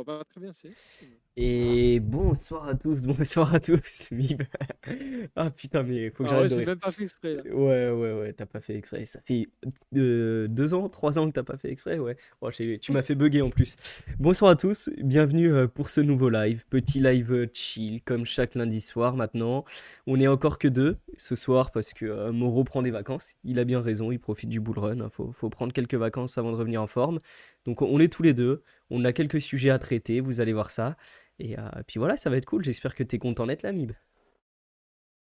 Pas très bien, c'est. Et bonsoir à tous, bonsoir à tous, Mib. Ah putain, mais faut que Ah ouais, j'arrête de j'ai rire. même pas fait exprès là. Ouais, t'as pas fait exprès. Ça fait 2 ans, 3 ans que t'as pas fait exprès, ouais. Oh, tu m'as fait bugger en plus. Bonsoir à tous, bienvenue pour ce nouveau live. Petit live chill, comme chaque lundi soir maintenant. On est encore que deux ce soir parce que Moreau prend des vacances. Il a bien raison, il profite du bull run, hein. Faut prendre quelques vacances avant de revenir en forme. Donc on est tous les deux, on a quelques sujets à traiter, vous allez voir ça. Et puis voilà, ça va être cool. J'espère que t'es content d'être là, Mib.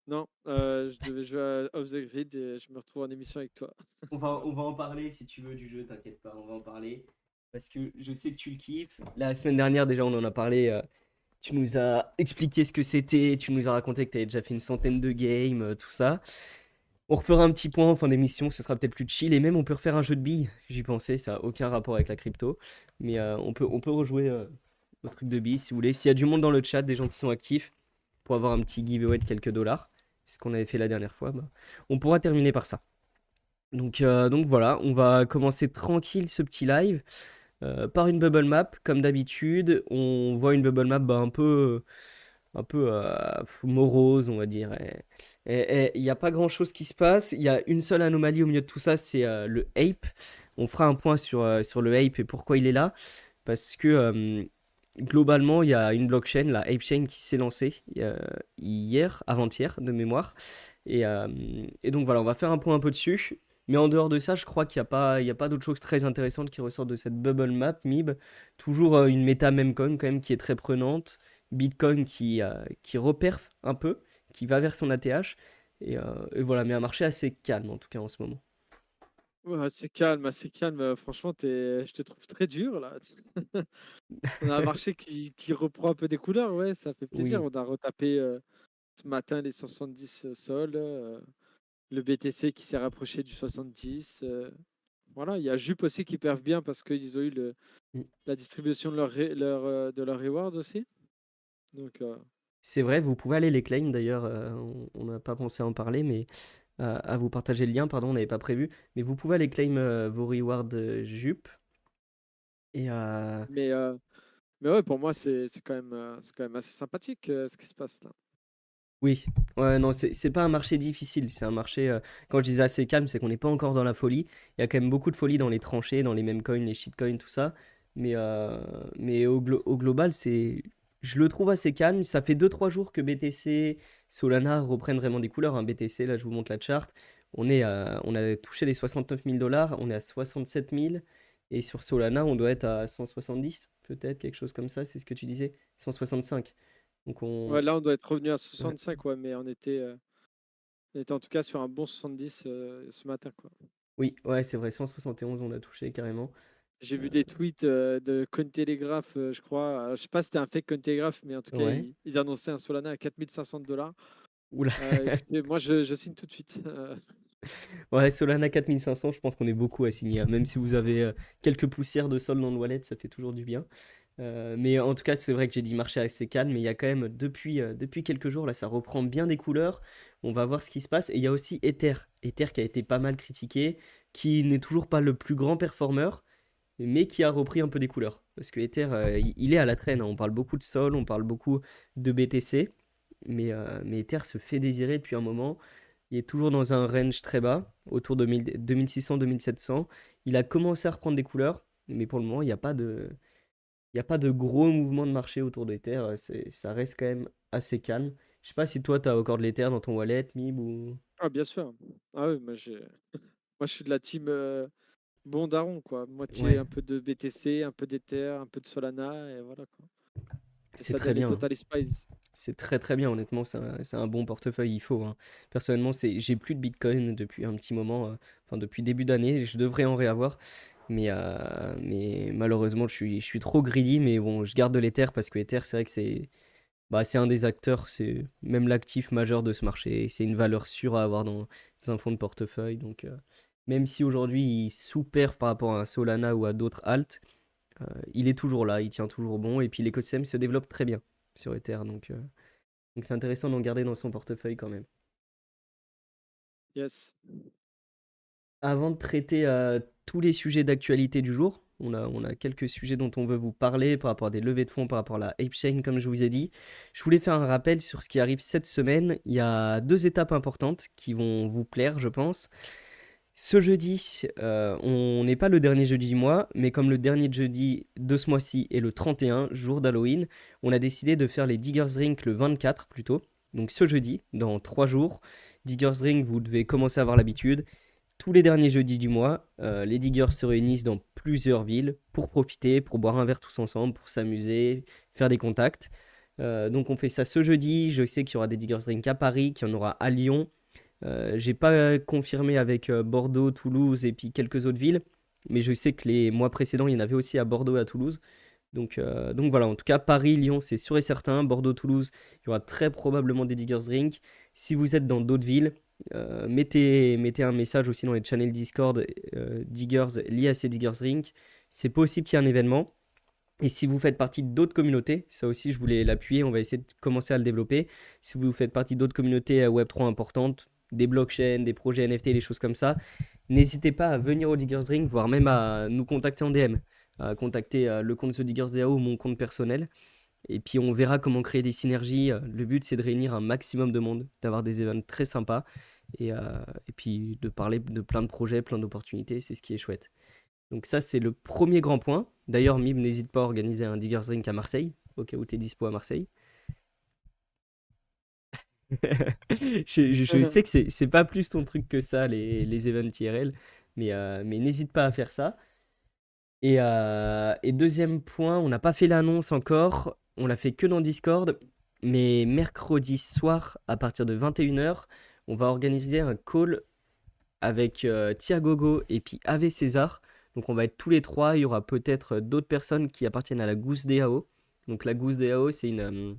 Non, je devais jouer à Off the Grid et je me retrouve en émission avec toi. On va en parler si tu veux du jeu, t'inquiète pas, on va en parler. Parce que je sais que tu le kiffes. La semaine dernière, déjà, on en a parlé. Tu nous as expliqué ce que c'était. Tu nous as raconté que tu avais déjà fait une centaine de games, tout ça. On refera un petit point en fin d'émission, ce sera peut-être plus chill. Et même, on peut refaire un jeu de billes. J'y pensais, ça n'a aucun rapport avec la crypto. Mais on peut rejouer au truc de billes si vous voulez. S'il y a du monde dans le chat, des gens qui sont actifs, pour avoir un petit giveaway de quelques dollars, c'est ce qu'on avait fait la dernière fois, bah, on pourra terminer par ça. Donc voilà, on va commencer tranquille ce petit live par une bubble map. Comme d'habitude, on voit une bubble map un peu morose, on va dire. Et il n'y a pas grand-chose qui se passe. Il y a une seule anomalie au milieu de tout ça, c'est le ape. On fera un point sur le ape et pourquoi il est là. Parce que globalement, il y a une blockchain, la Ape Chain, qui s'est lancée hier, avant-hier, de mémoire. Et donc voilà, on va faire un point un peu dessus. Mais en dehors de ça, je crois qu'il y a pas d'autre chose très intéressante qui ressort de cette bubble map MIB. Toujours une méta memecoin quand même qui est très prenante. Bitcoin qui reperf un peu, qui va vers son ATH. Et voilà, mais un marché assez calme en tout cas en ce moment. Ouais, assez calme, assez calme. Franchement, je te trouve très dur là. On a un marché qui reprend un peu des couleurs, ouais, ça fait plaisir. Oui, On a retapé ce matin les 70 sols, le BTC qui s'est rapproché du 70. Voilà, il y a Jup aussi qui perf bien parce qu'ils ont eu la distribution de de leur reward aussi. Donc, c'est vrai, vous pouvez aller les claims d'ailleurs, on n'a pas pensé à en parler, mais à vous partager le lien, pardon, on n'avait pas prévu, mais vous pouvez aller claim vos rewards jupe. Et mais, euh, mais ouais, pour moi, c'est quand même assez sympathique ce qui se passe là. oui, ouais, non, c'est pas un marché difficile, c'est un marché, quand je disais assez calme, c'est qu'on n'est pas encore dans la folie. Il y a quand même beaucoup de folie dans les tranchées, dans les meme coins, les shitcoins, tout ça. Mais au global, je le trouve assez calme. Ça fait 2 3 jours que BTC, Solana reprennent vraiment des couleurs, hein. BTC, là, je vous montre la chart. On a touché les 69 000 dollars, on est à 67 000. Et sur Solana, on doit être à 170, peut-être, quelque chose comme ça, c'est ce que tu disais. 165. Donc Ouais, là, on doit être revenu à ouais. 65, ouais, mais on était en tout cas sur un bon 70 ce matin, quoi. Oui, ouais, c'est vrai, 171, on l'a touché carrément. J'ai Euh, vu des tweets de Cointelegraph, je crois. Je sais pas si c'était un fake Cointelegraph, mais en tout cas, ouais. ils annonçaient un Solana à 4 500 $. Oula. Écoutez, moi, je signe tout de suite. Ouais, Solana 4500, je pense qu'on est beaucoup à signer, hein. Même si vous avez quelques poussières de sol dans le wallet, ça fait toujours du bien. Mais en tout cas, c'est vrai que j'ai dit marché assez calme, mais il y a quand même, depuis quelques jours, là, ça reprend bien des couleurs. On va voir ce qui se passe. Et il y a aussi Ether. Ether qui a été pas mal critiqué, qui n'est toujours pas le plus grand performeur, mais qui a repris un peu des couleurs. Parce que Ether, il est à la traîne, hein. On parle beaucoup de Sol, on parle beaucoup de BTC, mais Ether se fait désirer depuis un moment. Il est toujours dans un range très bas, autour de 2600-2700. Il a commencé à reprendre des couleurs, mais pour le moment, il y a pas de gros mouvements de marché autour d'Ether. Ça reste quand même assez calme. Je sais pas si toi, tu as encore de l'Ether dans ton wallet, Mib, ou... Ah, bien sûr. Ah oui, moi, je suis de la team bon daron, quoi. Moitié Ouais, un peu de BTC, un peu d'Ether, un peu de Solana, et voilà, quoi. Et c'est ça très donne les bien, hein. Total Spies. C'est très très bien, honnêtement, c'est un bon portefeuille, il faut, hein. Personnellement, j'ai plus de Bitcoin depuis un petit moment, enfin depuis début d'année, je devrais en réavoir, mais malheureusement, je suis trop greedy, mais bon, je garde de l'Ether parce que l'Ether, c'est vrai que c'est un des acteurs, c'est même l'actif majeur de ce marché, c'est une valeur sûre à avoir dans un fonds de portefeuille, donc même si aujourd'hui il sous-perf par rapport à un Solana ou à d'autres alt, il est toujours là, il tient toujours bon, et puis l'écosystème se développe très bien sur Ether, donc c'est intéressant d'en garder dans son portefeuille quand même. Yes. Avant de traiter tous les sujets d'actualité du jour, On a quelques sujets dont on veut vous parler par rapport à des levées de fonds, par rapport à la ApeChain, comme je vous ai dit. Je voulais faire un rappel sur ce qui arrive cette semaine. Il y a 2 étapes importantes qui vont vous plaire, je pense. Ce jeudi, on n'est pas le dernier jeudi du mois, mais comme le dernier jeudi de ce mois-ci est le 31, jour d'Halloween, on a décidé de faire les Diggers Drink le 24 plutôt. Donc ce jeudi, dans 3 jours. Diggers Drink, vous devez commencer à avoir l'habitude. Tous les derniers jeudis du mois, les diggers se réunissent dans plusieurs villes pour profiter, pour boire un verre tous ensemble, pour s'amuser, faire des contacts. Donc on fait ça ce jeudi. Je sais qu'il y aura des Diggers Drink à Paris, qu'il y en aura à Lyon. J'ai pas confirmé avec Bordeaux, Toulouse et puis quelques autres villes, mais je sais que les mois précédents, il y en avait aussi à Bordeaux et à Toulouse. Donc voilà, en tout cas, Paris, Lyon, c'est sûr et certain. Bordeaux, Toulouse, il y aura très probablement des Diggers Drink. Si vous êtes dans d'autres villes, mettez un message aussi dans les channels Discord Diggers liés à ces Diggers Drink. C'est possible qu'il y ait un événement. Et si vous faites partie d'autres communautés, ça aussi je voulais l'appuyer, on va essayer de commencer à le développer. Si vous faites partie d'autres communautés Web3 importantes, des blockchains, des projets NFT, des choses comme ça, n'hésitez pas à venir au Diggers Drink, voire même à nous contacter en DM, à contacter le compte The Diggers DAO ou mon compte personnel. Et puis on verra comment créer des synergies. Le but c'est de réunir un maximum de monde, d'avoir des événements très sympas et puis de parler de plein de projets, plein d'opportunités, c'est ce qui est chouette. Donc ça, c'est le premier grand point. D'ailleurs, Mib, n'hésite pas à organiser un Diggers Drink à Marseille, au cas où tu es dispo à Marseille. Je sais que c'est pas plus ton truc que ça, les events IRL, mais n'hésite pas à faire ça. Et deuxième point, on n'a pas fait l'annonce encore, on l'a fait que dans Discord, mais mercredi soir, à partir de 21h, on va organiser un call avec Thiagogo et puis Ave César. Donc on va être tous les trois. Il y aura peut-être d'autres personnes qui appartiennent à la Goose DAO. Donc la Goose DAO, c'est une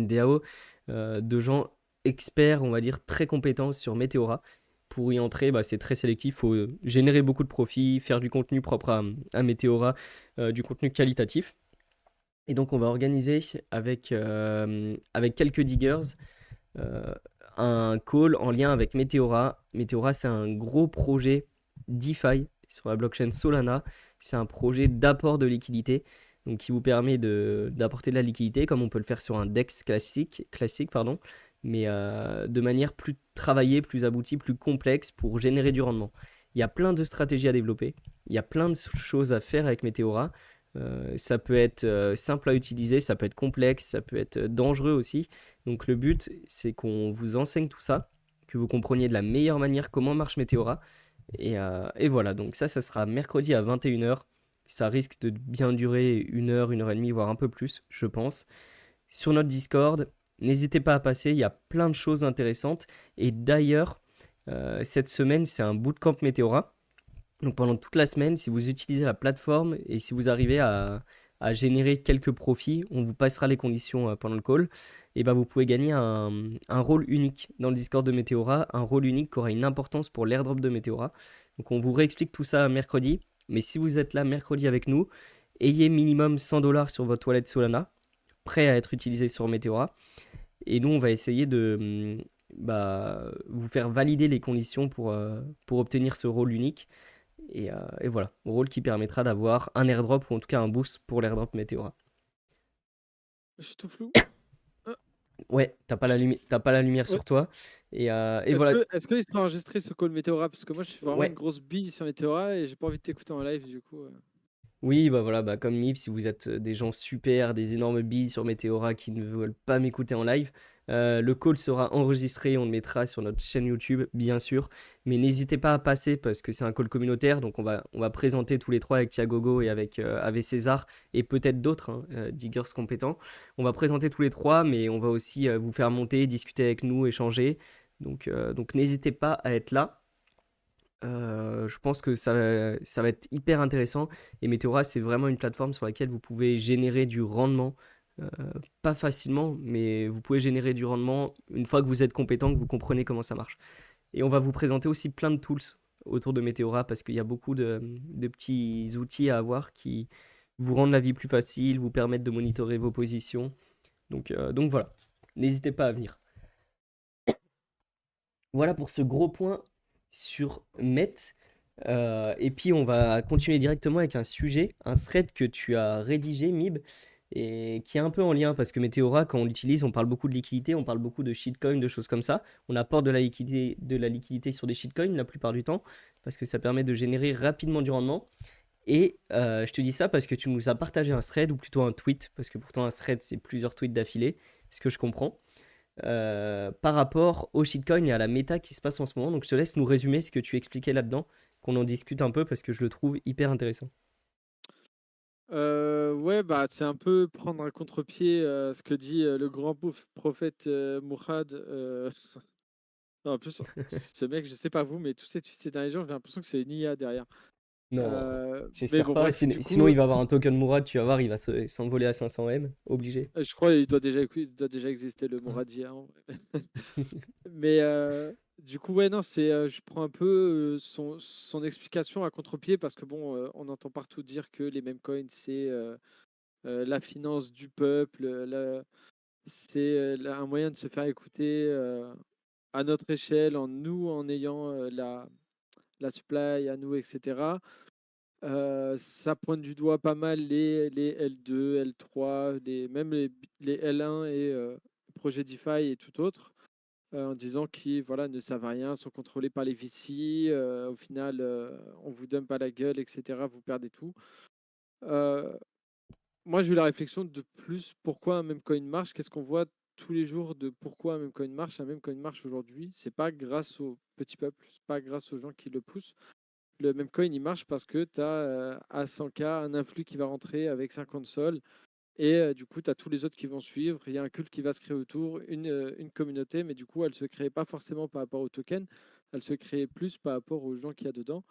DAO de gens experts, on va dire, très compétents sur Meteora. Pour y entrer, bah, c'est très sélectif. Il faut générer beaucoup de profits, faire du contenu propre à Meteora, du contenu qualitatif. Et donc on va organiser avec quelques diggers euh, un call en lien avec Meteora. Meteora, c'est un gros projet DeFi sur la blockchain Solana. C'est un projet d'apport de liquidité, donc qui vous permet d'apporter de la liquidité comme on peut le faire sur un DEX classique pardon, mais de manière plus travaillée, plus aboutie, plus complexe pour générer du rendement. Il y a plein de stratégies à développer, il y a plein de choses à faire avec Meteora. Ça peut être simple à utiliser, ça peut être complexe, ça peut être dangereux aussi. Donc le but, c'est qu'on vous enseigne tout ça, que vous compreniez de la meilleure manière comment marche Meteora. Et voilà, donc ça sera mercredi à 21h. Ça risque de bien durer 1 heure et demie, voire un peu plus, je pense. Sur notre Discord, n'hésitez pas à passer, il y a plein de choses intéressantes. Et d'ailleurs, cette semaine, c'est un bootcamp Meteora. Donc pendant toute la semaine, si vous utilisez la plateforme et si vous arrivez à générer quelques profits, on vous passera les conditions pendant le call, et ben vous pouvez gagner un rôle unique dans le Discord de Meteora, un rôle unique qui aura une importance pour l'airdrop de Meteora. Donc on vous réexplique tout ça mercredi, mais si vous êtes là mercredi avec nous, ayez minimum 100 $ sur votre wallet Solana, prêt à être utilisé sur Meteora, et nous on va essayer de vous faire valider les conditions pour obtenir ce rôle unique. Et voilà, rôle qui permettra d'avoir un airdrop ou en tout cas un boost pour l'airdrop Meteora. Je suis tout flou. Ouais, t'as pas la lumière Ouais. sur toi. Et voilà, Est-ce qu'il sera enregistré ce call Meteora? Parce que moi, je suis vraiment une ouais. grosse bille sur Meteora et j'ai pas envie de t'écouter en live du coup. Oui, bah voilà, bah comme Nip, si vous êtes des gens super, des énormes billes sur Meteora qui ne veulent pas m'écouter en live, le call sera enregistré, on le mettra sur notre chaîne YouTube, bien sûr. Mais n'hésitez pas à passer parce que c'est un call communautaire, donc on va présenter tous les trois avec Thiagogo et avec César et peut-être d'autres diggers compétents. On va présenter tous les trois, mais on va aussi vous faire monter, discuter avec nous, échanger. Donc n'hésitez pas à être là. Je pense que ça va être hyper intéressant. Et Meteora, c'est vraiment une plateforme sur laquelle vous pouvez générer du rendement. Euh, Pas facilement, mais vous pouvez générer du rendement une fois que vous êtes compétent, que vous comprenez comment ça marche. Et on va vous présenter aussi plein de tools autour de Meteora parce qu'il y a beaucoup de petits outils à avoir qui vous rendent la vie plus facile, vous permettent de monitorer vos positions. Donc voilà, n'hésitez pas à venir. Voilà pour ce gros point sur Met. Et puis on va continuer directement avec un sujet, un thread que tu as rédigé, Mib, et qui est un peu en lien parce que Meteora, quand on l'utilise, on parle beaucoup de liquidité, on parle beaucoup de shitcoin, de choses comme ça. On apporte de la liquidité sur des shitcoins la plupart du temps parce que ça permet de générer rapidement du rendement. Et je te dis ça parce que tu nous as partagé un thread ou plutôt un tweet, parce que pourtant un thread c'est plusieurs tweets d'affilée, ce que je comprends, par rapport au shitcoin et à la méta qui se passe en ce moment. Donc je te laisse nous résumer ce que tu expliquais là-dedans, qu'on en discute un peu parce que je le trouve hyper intéressant. Ouais, bah, c'est un peu prendre à contre-pied ce que dit le grand prophète Mourad. Non, en plus, ce mec, je sais pas vous, mais tous ces derniers jours, j'ai l'impression que c'est une IA derrière. Non, Mais j'espère bon, pas. bref, du Sinon, coup, il va avoir un token Mourad, tu vas voir, il va s'envoler à 500 M, obligé. je crois qu'il doit déjà exister le Mourad IA, en vrai. Mais du coup, ouais, non, je prends un peu son explication à contre-pied parce que bon, on entend partout dire que les mêmes coins, c'est la finance du peuple, c'est un moyen de se faire écouter à notre échelle, en ayant la supply à nous, etc. Ça pointe du doigt pas mal les L2, L3, même les L1 et projets DeFi et tout autre, en disant qu'ils voilà, ne savent à rien, sont contrôlés par les VC, au final, on vous donne pas la gueule, etc. Vous perdez tout. Euh, Moi, j'ai eu la réflexion de plus pourquoi un même coin marche. Qu'est-ce qu'on voit tous les jours de pourquoi un même coin marche? Un même coin marche aujourd'hui. C'est pas grâce au petit peuple, c'est pas grâce aux gens qui le poussent. Le même coin, il marche parce que tu as à 100K un influx qui va rentrer avec 50 sols. Et du coup, tu as tous les autres qui vont suivre. Il y a un culte qui va se créer autour, une communauté, mais du coup, elle se crée pas forcément par rapport au token. Elle se crée plus par rapport aux gens qu'il y a dedans.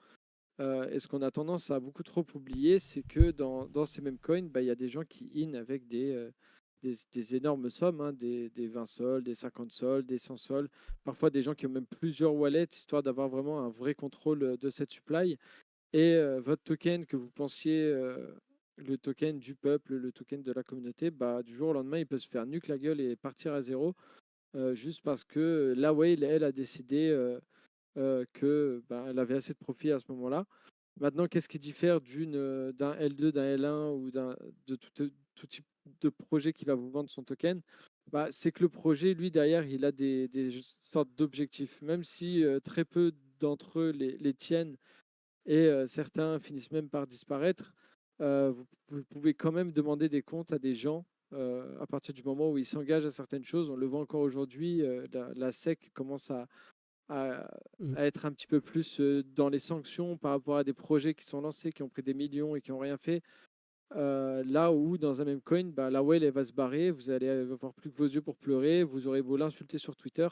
Et ce qu'on a tendance à beaucoup trop oublier, c'est que dans ces mêmes coins, bah, il y a des gens qui in avec des énormes sommes, hein, des 20 sols, des 50 sols, des 100 sols, parfois des gens qui ont même plusieurs wallets, histoire d'avoir vraiment un vrai contrôle de cette supply. Et votre token que vous pensiez le token du peuple, le token de la communauté, bah, du jour au lendemain, il peut se faire nuque la gueule et partir à zéro, juste parce que la whale, elle, a décidé que bah, elle avait assez de profit à ce moment-là. Maintenant, qu'est-ce qui diffère d'un L2, d'un L1 ou de tout type de projet qui va vous vendre son token? Bah, c'est que le projet, lui, derrière, il a des sortes d'objectifs. Même si très peu d'entre eux les tiennent et certains finissent même par disparaître, vous pouvez quand même demander des comptes à des gens à partir du moment où ils s'engagent à certaines choses. On le voit encore aujourd'hui, la SEC commence à, Mm. à être un petit peu plus dans les sanctions par rapport à des projets qui sont lancés, qui ont pris des millions et qui n'ont rien fait. Là où dans un même coin, bah, la whale elle va se barrer, vous allez avoir plus que vos yeux pour pleurer, vous aurez beau l'insulter sur Twitter.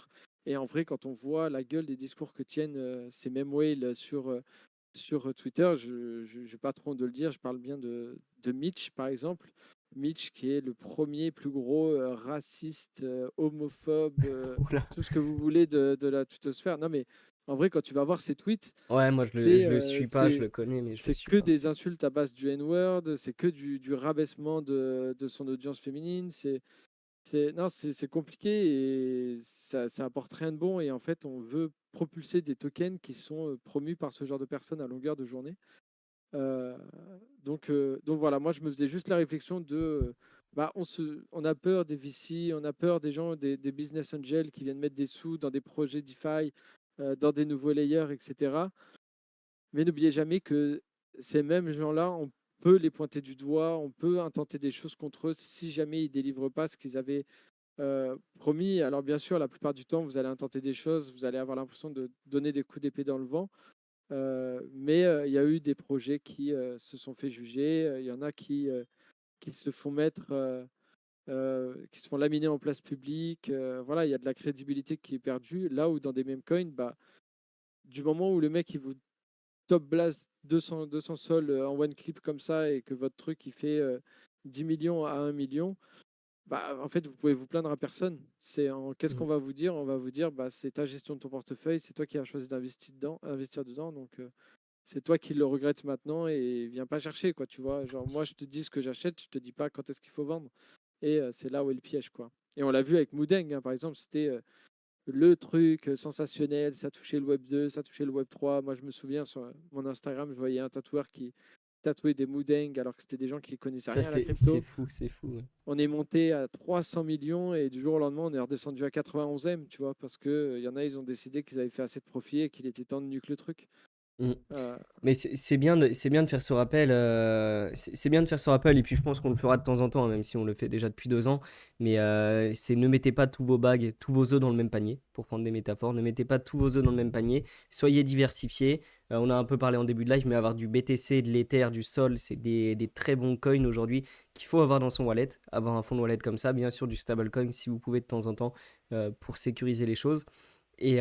Et en vrai, quand on voit la gueule des discours que tiennent ces mêmes whales sur Twitter, je n'ai pas trop honte de le dire, je parle bien de Mitch, par exemple. Mitch, qui est le premier plus gros raciste, homophobe, Oula. tout ce que vous voulez de la twittosphère. Non, mais en vrai, quand tu vas voir ses tweets, Ouais, moi c'est je le suis pas, je le connais, mais je le c'est suis que pas. des insultes à base du N-word, c'est que du rabaissement de son audience féminine. Non, c'est compliqué et ça apporte rien de bon. Et en fait, on veut propulser des tokens qui sont promus par ce genre de personnes à longueur de journée. Euh, donc voilà, moi je me faisais juste la réflexion bah, on a peur des VC, on a peur des gens, des business angels qui viennent mettre des sous dans des projets DeFi, dans des nouveaux layers, etc. Mais n'oubliez jamais que ces mêmes gens-là, on peut les pointer du doigt, on peut intenter des choses contre eux si jamais ils ne délivrent pas ce qu'ils avaient promis. Alors bien sûr, la plupart du temps, vous allez intenter des choses, vous allez avoir l'impression de donner des coups d'épée dans le vent. Mais il y a eu des projets qui se sont fait juger. Il y en a qui se font mettre, qui se font laminer en place publique. Voilà, il y a de la crédibilité qui est perdue. Là où dans des meme coins, bah, du moment où le mec il vous top blast 200 sols en one clip comme ça et que votre truc il fait 10 millions à 1 million, bah, en fait, vous pouvez vous plaindre à personne. Qu'est-ce qu'on Mm. va vous dire? On va vous dire, bah, c'est ta gestion de ton portefeuille, c'est toi qui as choisi investir dedans, donc c'est toi qui le regrettes maintenant et viens pas chercher, quoi, tu vois. Genre, moi, je te dis ce que j'achète, je te dis pas quand est-ce qu'il faut vendre. Et c'est là où est le piège, quoi. Et on l'a vu avec Moudeng, hein, par exemple, c'était le truc sensationnel, ça touchait le Web 2, ça touchait le Web 3. Moi, je me souviens sur mon Instagram, je voyais un tatoueur qui tatouait des Moudengs alors que c'était des gens qui connaissaient Ça, rien à la c'est crypto. fou, c'est fou. Ouais. On est monté à 300 millions et du jour au lendemain, on est redescendu à 91e, tu vois, parce que y en a, ils ont décidé qu'ils avaient fait assez de profit et qu'il était temps de nuque le truc. Mm. Euh, Mais c'est bien de faire ce rappel. C'est bien de faire ce rappel, et puis je pense qu'on le fera de temps en temps, hein, même si on le fait déjà depuis 2 ans. Mais c'est ne mettez pas tous vos bagues, tous vos œufs dans le même panier, pour prendre des métaphores. Ne mettez pas tous vos œufs dans le même panier. Soyez diversifiés. On a un peu parlé en début de live, mais avoir du BTC, de l'Ether, du Sol, c'est des très bons coins aujourd'hui qu'il faut avoir dans son wallet. Avoir un fonds de wallet comme ça, bien sûr du stablecoin si vous pouvez de temps en temps, pour sécuriser les choses. Et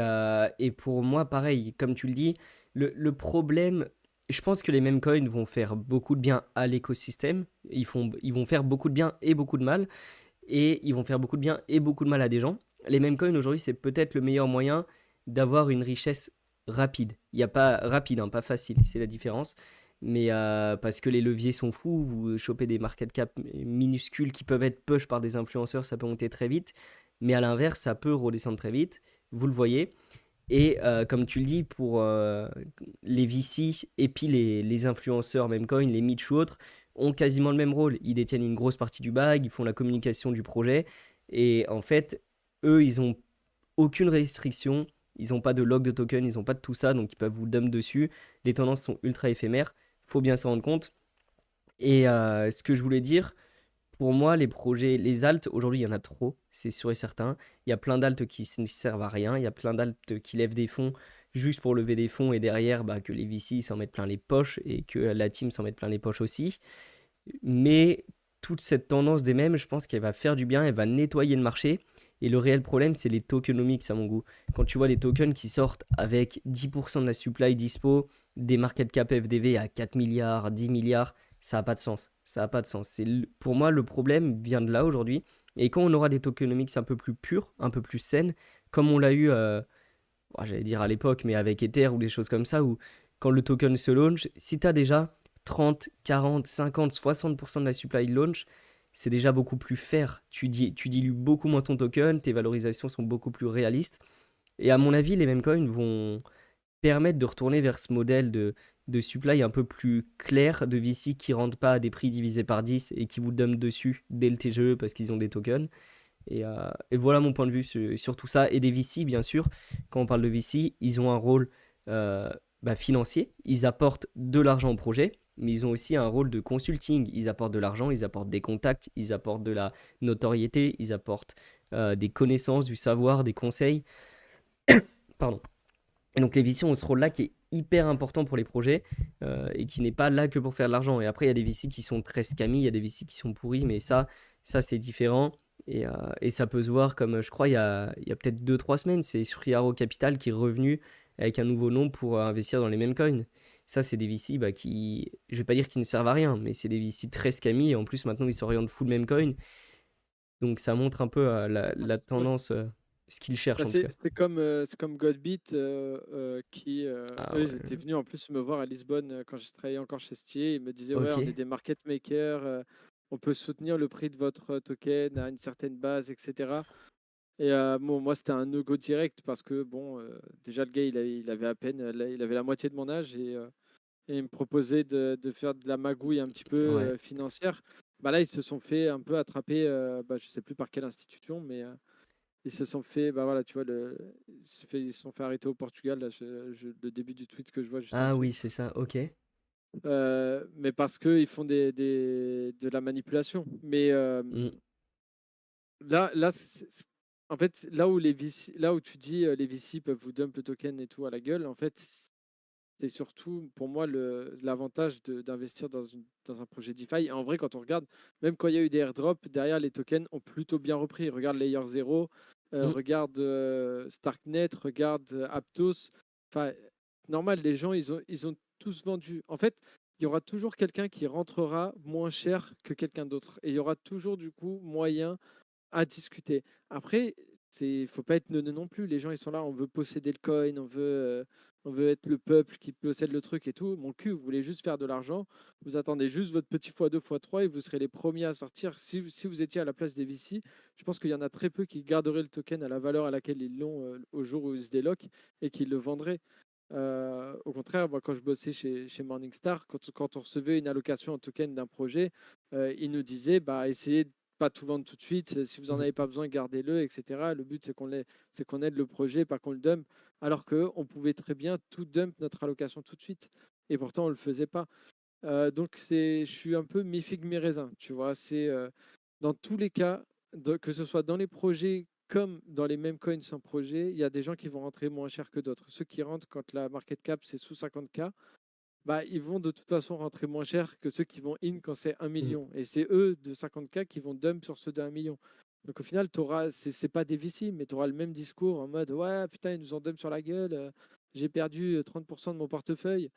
pour moi, pareil, comme tu le dis, le problème, je pense que les mêmes coins vont faire beaucoup de bien à l'écosystème. Ils vont faire beaucoup de bien et beaucoup de mal. Et ils vont faire beaucoup de bien et beaucoup de mal à des gens. Les mêmes coins aujourd'hui, c'est peut-être le meilleur moyen d'avoir une richesse rapide. Il n'y a pas rapide, hein, pas facile, c'est la différence. Mais parce que les leviers sont fous, vous chopez des market cap minuscules qui peuvent être push par des influenceurs, ça peut monter très vite. Mais à l'inverse, ça peut redescendre très vite. Vous le voyez. Et comme tu le dis, pour les VC et puis les influenceurs, même coin, les Mitch ou autres, ont quasiment le même rôle. Ils détiennent une grosse partie du bag, ils font la communication du projet. Et en fait, eux, ils ont aucune restriction. Ils n'ont pas de log de token, ils n'ont pas de tout ça, donc ils peuvent vous dump dessus. Les tendances sont ultra éphémères. Faut bien s'en rendre compte. Et ce que je voulais dire, pour moi, les projets, les alts, aujourd'hui, il y en a trop, c'est sûr et certain. Il y a plein d'alts qui ne servent à rien. Il y a plein d'alts qui lèvent des fonds juste pour lever des fonds et derrière, bah, que les VC s'en mettent plein les poches et que la team s'en mette plein les poches aussi. Mais toute cette tendance des mêmes, je pense qu'elle va faire du bien, elle va nettoyer le marché. Et le réel problème, c'est les tokenomics à mon goût. Quand tu vois les tokens qui sortent avec 10% de la supply dispo, des market cap FDV à 4 milliards, 10 milliards, ça n'a pas de sens. Ça n'a pas de sens. Pour moi, le problème vient de là aujourd'hui. Et quand on aura des tokenomics un peu plus purs, un peu plus saines, comme on l'a eu, j'allais dire à l'époque, mais avec Ether ou des choses comme ça, où quand le token se launch, si tu as déjà 30, 40, 50, 60% de la supply launch, c'est déjà beaucoup plus fair. Tu dilues beaucoup moins ton token, tes valorisations sont beaucoup plus réalistes. Et à mon avis, les mêmes coins vont permettre de retourner vers ce modèle de supply un peu plus clair, de VC qui ne rendent pas à des prix divisés par 10 et qui vous donnent dessus dès le TGE parce qu'ils ont des tokens. Et voilà mon point de vue sur tout ça. Et des VC, bien sûr, quand on parle de VC, ils ont un rôle financier. Ils apportent de l'argent au projet, mais ils ont aussi un rôle de consulting. Ils apportent de l'argent, ils apportent des contacts, ils apportent de la notoriété, ils apportent des connaissances, du savoir, des conseils. Pardon. Et donc les VC ont ce rôle-là qui est hyper important pour les projets et qui n'est pas là que pour faire de l'argent. Et après, il y a des VC qui sont très scammy, il y a des VC qui sont pourris, mais ça c'est différent. Et ça peut se voir comme, je crois, il y a peut-être 2-3 semaines, c'est Suriaro Capital qui est revenu avec un nouveau nom pour investir dans les mêmes coins. Ça, c'est des VC qui, je vais pas dire qu'ils ne servent à rien, mais c'est des VC très scammy. Et en plus, maintenant, ils s'orientent full même coin. Donc ça montre un peu la ouais. tendance, ce qu'ils cherchent Bah, en tout cas. c'est comme Godbeat qui Ah eux ils étaient ouais. venus en plus me voir à Lisbonne quand je travaillais encore chez Stier. Ils me disaient ouais Ok. on est des market makers, on peut soutenir le prix de votre token à une certaine base, etc. Et bon moi c'était un no-go direct parce que bon déjà le gars il avait à peine il avait la moitié de mon âge et il me proposait de faire de la magouille un petit peu Ouais. financière. Bah là ils se sont fait un peu attraper, je sais plus par quelle institution mais ils se sont fait, bah voilà, tu vois, ils se sont fait arrêter au Portugal, là, le début du tweet que je vois juste en Ah dessous. oui, c'est ça, ok. Mais parce qu'ils font de la manipulation. Mais Mm. là en fait, là où les VC, là où tu dis les VC peuvent vous dump le token et tout à la gueule, en fait, c'est surtout pour moi l'avantage d'investir dans un projet DeFi. Et en vrai, quand on regarde, même quand il y a eu des airdrops, derrière les tokens ont plutôt bien repris. Regarde Layer 0, Mm. regarde Starknet, regarde Aptos. Enfin, normal, les gens, ils ont tous vendu. En fait, il y aura toujours quelqu'un qui rentrera moins cher que quelqu'un d'autre. Et il y aura toujours, du coup, moyen à discuter. Après, faut pas être neuneu non plus. Les gens, ils sont là, on veut posséder le coin, on veut être le peuple qui possède le truc et tout. Mon cul, vous voulez juste faire de l'argent, vous attendez juste votre petit x2, x3 et vous serez les premiers à sortir. Si vous étiez à la place des VC, je pense qu'il y en a très peu qui garderaient le token à la valeur à laquelle ils l'ont au jour où ils se déloquent et qui le vendraient. Au contraire, moi, quand je bossais chez Morningstar, quand on recevait une allocation en token d'un projet, ils nous disaient bah, essayez de pas tout vendre tout de suite. Si vous n'en Mhm. avez pas besoin, gardez-le, etc. Le but, c'est qu'on aide le projet, pas qu'on le dump. Alors qu'on pouvait très bien tout dump notre allocation tout de suite. Et pourtant, on ne le faisait pas. Donc, je suis un peu mi-figue, mi-raisin. Tu vois, c'est dans tous les cas, que ce soit dans les projets comme dans les mêmes coins sans projet, il y a des gens qui vont rentrer moins cher que d'autres. Ceux qui rentrent quand la market cap c'est sous 50K, bah, ils vont de toute façon rentrer moins cher que ceux qui vont in quand c'est 1 Mhm. million. Et c'est eux de 50K qui vont dump sur ceux de 1 million. Donc au final, c'est pas des VC, mais tu auras le même discours en mode ouais, putain, ils nous ont dump sur la gueule, j'ai perdu 30% de mon portefeuille.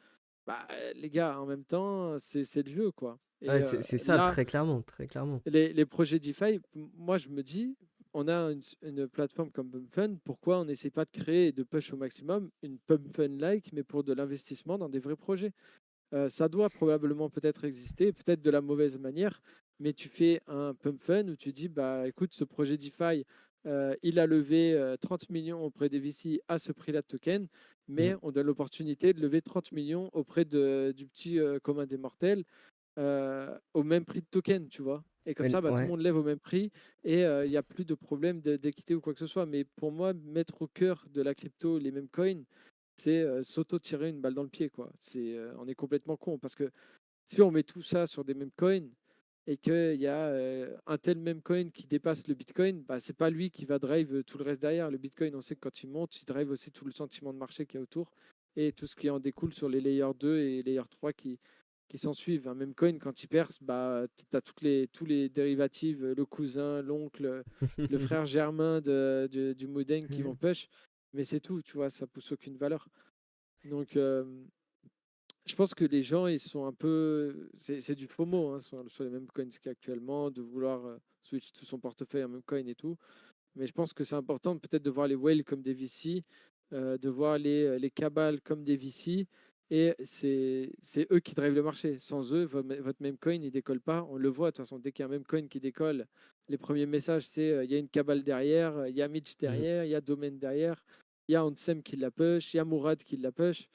Bah, les gars, en même temps, c'est le jeu, quoi. Ouais, Et c'est ça, là, très clairement, très clairement. les projets DeFi, moi, je me dis, on a une plateforme comme Pump Fund, pourquoi on n'essaie pas de créer et de push au maximum une Pump Fund-like, mais pour de l'investissement dans des vrais projets? Ça doit probablement peut-être exister, peut-être de la mauvaise manière, mais tu fais un Pump Fund où tu dis, bah, écoute, ce projet DeFi, il a levé 30 millions auprès des VC à ce prix-là de token, mais Mhm. on donne l'opportunité de lever 30 millions auprès du petit commun des mortels au même prix de token, tu vois. Et comme Ouais, ça, bah, tout le ouais. monde lève au même prix et il n'y a plus de problème d'équité ou quoi que ce soit. Mais pour moi, mettre au cœur de la crypto les mêmes coins, c'est s'auto-tirer une balle dans le pied, quoi. On est complètement con parce que si on met tout ça sur des mêmes coins et qu'il y a un tel même coin qui dépasse le Bitcoin, bah, c'est pas lui qui va drive tout le reste derrière. Le Bitcoin, on sait que quand il monte, il drive aussi tout le sentiment de marché qu'il y a autour et tout ce qui en découle sur les layers 2 et layer 3 qui s'en suivent. Un même coin, quand il perce, bah, tu as tous les dérivatives, le cousin, l'oncle, le frère germain du Modeng qui vont push, mais c'est tout, tu vois, ça pousse aucune valeur. Donc, je pense que les gens, ils sont un peu. C'est du FOMO hein, sur les mêmes coins qu'actuellement, de vouloir switch tout son portefeuille en même coin et tout. Mais je pense que c'est important peut-être de voir les whales comme des VC, de voir les cabals comme des VC. Et c'est eux qui drivent le marché. Sans eux, votre même coin, il décolle pas. On le voit, de toute façon, dès qu'il y a un même coin qui décolle, les premiers messages, c'est il y a une cabale derrière, il y a Mitch Mhm. derrière, il y a Domain derrière, il y a Ansem qui la push, il y a Mourad qui la push.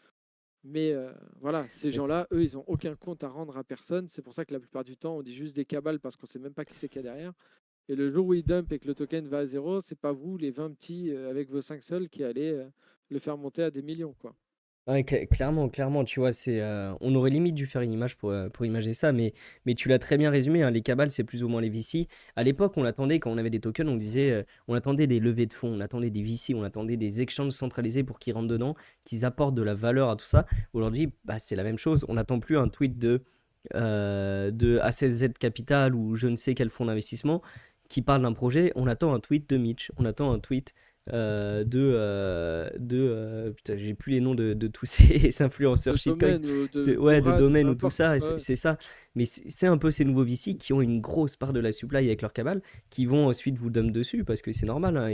Mais voilà, ces Ouais. gens-là, eux, ils n'ont aucun compte à rendre à personne. C'est pour ça que la plupart du temps, on dit juste des cabales parce qu'on ne sait même pas qui c'est qu'il y a derrière. Et le jour où ils dump et que le token va à zéro, c'est pas vous, les 20 petits avec vos 5 sols, qui allez le faire monter à des millions, quoi. Ouais, clairement, clairement, tu vois, on aurait limite dû faire une image pour imager ça, mais tu l'as très bien résumé, hein, les cabales, c'est plus ou moins les VC. À l'époque, on l'attendait, quand on avait des tokens, on disait, on attendait des levées de fonds, on attendait des VC, on attendait des exchanges centralisés pour qu'ils rentrent dedans, qu'ils apportent de la valeur à tout ça. Aujourd'hui, bah, c'est la même chose, on n'attend plus un tweet de A16Z Capital ou je ne sais quel fonds d'investissement qui parle d'un projet, on attend un tweet de Mitch, on attend un tweet putain, j'ai plus les noms de tous ces influenceurs De shitcoin, domaine ou de ouais, de Mourad ou peu domaine ou tout importe. ça, et Ouais. c'est ça. Mais c'est un peu ces nouveaux VC qui ont une grosse part de la supply avec leur cabale, qui vont ensuite vous dump dessus, parce que c'est normal, hein,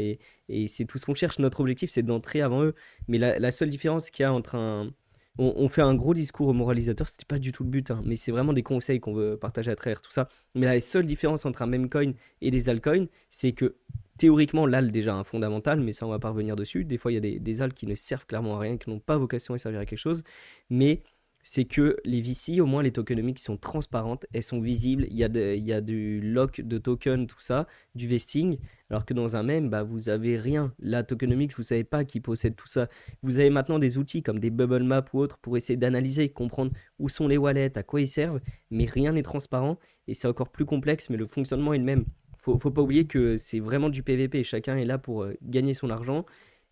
et c'est tout ce qu'on cherche. Notre objectif, c'est d'entrer avant eux. Mais la seule différence qu'il y a entre un. On fait un gros discours au moralisateur, c'était pas du tout le but, hein, mais c'est vraiment des conseils qu'on veut partager à travers tout ça. Mais la seule différence entre un meme coin et des altcoins, c'est que théoriquement, l'AL déjà un fondamental, mais ça on va pas revenir dessus. Des fois, il y a des AL qui ne servent clairement à rien, qui n'ont pas vocation à servir à quelque chose. Mais c'est que les VC, au moins les tokenomics sont transparentes, elles sont visibles, il y a du lock de token, tout ça, du vesting, alors que dans un même, bah, vous avez rien. La tokenomics, vous savez pas qui possède tout ça. Vous avez maintenant des outils comme des bubble maps ou autres pour essayer d'analyser, comprendre où sont les wallets, à quoi ils servent, mais rien n'est transparent et c'est encore plus complexe, mais le fonctionnement est le même. Faut pas oublier que c'est vraiment du PVP, chacun est là pour gagner son argent.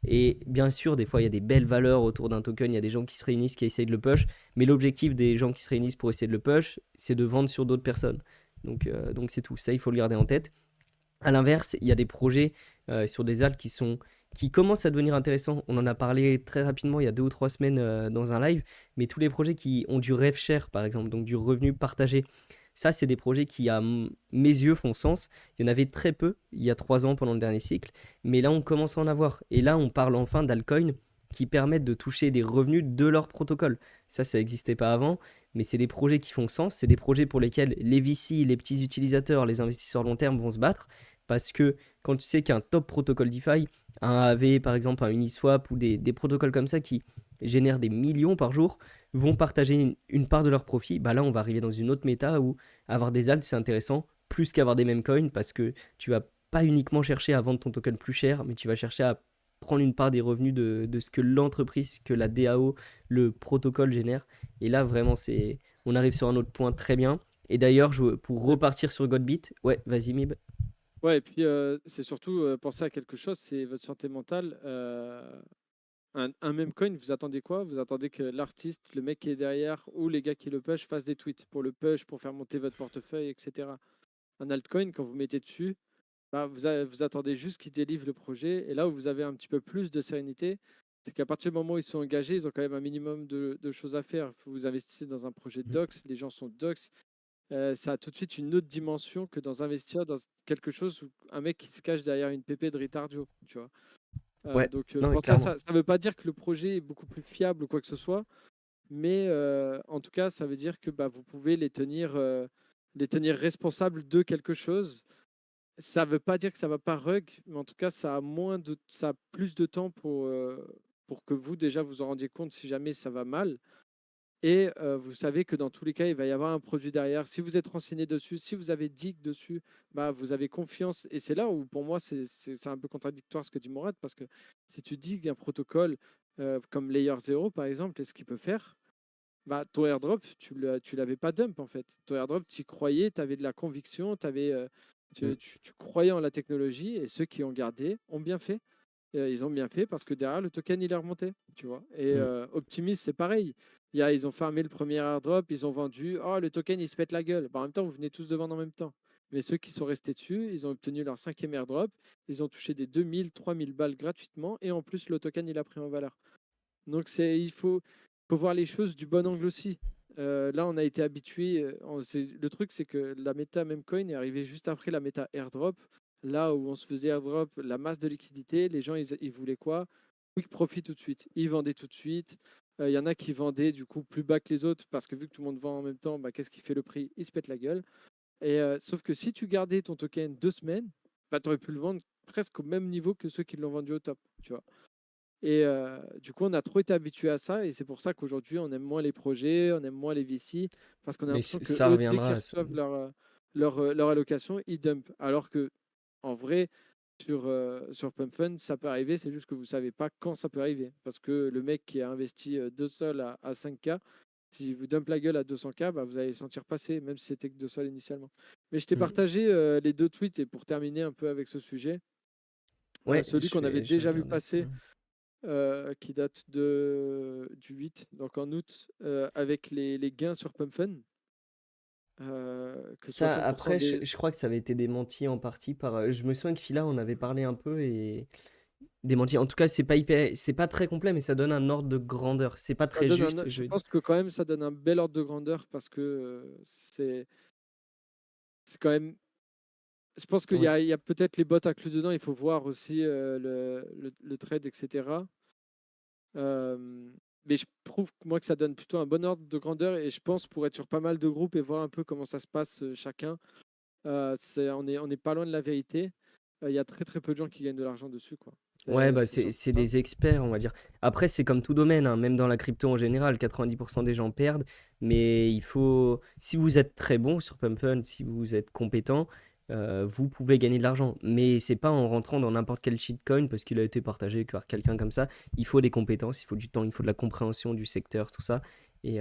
Et bien sûr, des fois, il y a des belles valeurs autour d'un token, il y a des gens qui se réunissent, qui essayent de le push, mais l'objectif des gens qui se réunissent pour essayer de le push, c'est de vendre sur d'autres personnes. Donc c'est tout, ça il faut le garder en tête. À l'inverse, il y a des projets sur des alts qui commencent à devenir intéressants. On en a parlé très rapidement il y a 2 ou 3 semaines dans un live, mais tous les projets qui ont du rev share, par exemple, donc du revenu partagé, ça, c'est des projets qui, à mes yeux, font sens. Il y en avait très peu il y a 3 ans pendant le dernier cycle, mais là, on commence à en avoir. Et là, on parle enfin d'altcoin qui permettent de toucher des revenus de leur protocole. Ça n'existait pas avant, mais c'est des projets qui font sens, c'est des projets pour lesquels les VC, les petits utilisateurs, les investisseurs long terme vont se battre, parce que quand tu sais qu'un top protocole DeFi, un AV par exemple, un Uniswap ou des protocoles comme ça qui génèrent des millions par jour, vont partager une part de leur profit, bah là on va arriver dans une autre méta où avoir des alts c'est intéressant, plus qu'avoir des meme coins, parce que tu vas pas uniquement chercher à vendre ton token plus cher, mais tu vas chercher à prendre une part des revenus de ce que l'entreprise, que la DAO, le protocole génère. Et là, vraiment, on arrive sur un autre point très bien. Et d'ailleurs, pour Ouais, repartir sur Godbit, ouais, vas-y, Mib. ouais, et puis c'est surtout penser à quelque chose, c'est votre santé mentale. Un meme coin, vous attendez quoi? Vous attendez que l'artiste, le mec qui est derrière ou les gars qui le push fassent des tweets pour le push, pour faire monter votre portefeuille, etc. Un altcoin, quand vous mettez dessus, bah, vous attendez juste qu'ils délivrent le projet. Et là où vous avez un petit peu plus de sérénité, c'est qu'à partir du moment où ils sont engagés, ils ont quand même un minimum de choses à faire. Vous investissez dans un projet de docs, les gens sont docs. Ça a tout de suite une autre dimension que dans investir dans quelque chose où un mec qui se cache derrière une pépé de Ritardio, tu vois. Ouais, Donc non, mais pour ça, clairement. ça ne veut pas dire que le projet est beaucoup plus fiable ou quoi que ce soit, mais en tout cas, ça veut dire que bah, vous pouvez les tenir responsables de quelque chose. Ça ne veut pas dire que ça va pas rug, mais en tout cas, ça a plus de temps pour que vous, déjà, vous en rendiez compte si jamais ça va mal. Et vous savez que dans tous les cas, il va y avoir un produit derrière. Si vous êtes renseigné dessus, si vous avez dig dessus, bah, vous avez confiance. Et c'est là où, pour moi, c'est un peu contradictoire ce que dit Mourad, parce que si tu digues un protocole comme Layer 0, par exemple, et ce qu'il peut faire, bah, ton airdrop, tu l'avais pas dump, en fait. Ton airdrop, tu y croyais, tu avais de la conviction, Mm, tu croyais en la technologie, et ceux qui ont gardé ont bien fait. Ils ont bien fait parce que derrière, le token, il est remonté, tu vois. Et mm, Optimus, c'est pareil. Ils ont farmé le premier airdrop, ils ont vendu. Oh, le token, il se pète la gueule. Bah, en même temps, vous venez tous de vendre en même temps. Mais ceux qui sont restés dessus, ils ont obtenu leur cinquième airdrop. Ils ont touché des 2000, 3000 balles gratuitement. Et en plus, le token, il a pris en valeur. Donc, faut voir les choses du bon angle aussi. Là, on a été habitué. Le truc, c'est que la méta Memecoin est arrivée juste après la méta airdrop. Là où on se faisait airdrop la masse de liquidité, les gens, ils voulaient quoi? Quick profit tout de suite. Ils vendaient tout de suite. Il y en a qui vendaient du coup plus bas que les autres parce que vu que tout le monde vend en même temps, bah, qu'est-ce qui fait le prix? Il se pète la gueule. Et sauf que si tu gardais ton token 2 semaines, bah, tu aurais pu le vendre presque au même niveau que ceux qui l'ont vendu au top. Tu vois. Et du coup, on a trop été habitué à ça, et c'est pour ça qu'aujourd'hui, on aime moins les projets, on aime moins les VC, parce qu'on a mais l'impression que ça eux, dès qu'ils reviendra. reçoivent leur allocation, ils dumpent. Alors que, en vrai, sur Pump Fund, ça peut arriver, c'est juste que vous ne savez pas quand ça peut arriver. Parce que le mec qui a investi 2 sols à 5K, si vous dump la gueule à 200K, bah, vous allez le sentir passer, même si c'était que 2 sols initialement. Mais je t'ai Mm. partagé les deux tweets, et pour terminer un peu avec ce sujet, Ouais, celui qu'on avait je vais déjà vu regarder. passer qui date du 8, donc en août, avec les gains sur Pump Fun, que Ça, 60% après, des... je crois que ça avait été démenti en partie par. Je me souviens que Phila en avait parlé un peu et démenti. En tout cas, c'est pas très complet, mais ça donne un ordre de grandeur. C'est pas Ça très donne juste, je je veux dire. pense que quand même ça donne un bel ordre de grandeur parce que c'est quand même... Je pense qu'il y Ouais. a, il y a peut-être les bots inclus dedans, il faut voir aussi le trade, etc. Mais je trouve moi que ça donne plutôt un bon ordre de grandeur, et je pense pour être sur pas mal de groupes et voir un peu comment ça se passe chacun, on est pas loin de la vérité. Il y a très très peu de gens qui gagnent de l'argent dessus, quoi. Ouais, bah C'est surtout c'est ça. des experts, on va dire. Après, c'est comme tout domaine, hein, même dans la crypto en général, 90% des gens perdent. Mais il faut, si vous êtes très bon sur Pump Fund, si vous êtes compétent, vous pouvez gagner de l'argent. Mais c'est pas en rentrant dans n'importe quel shitcoin parce qu'il a été partagé par quelqu'un comme ça. Il faut des compétences, il faut du temps, il faut de la compréhension du secteur, tout ça. Et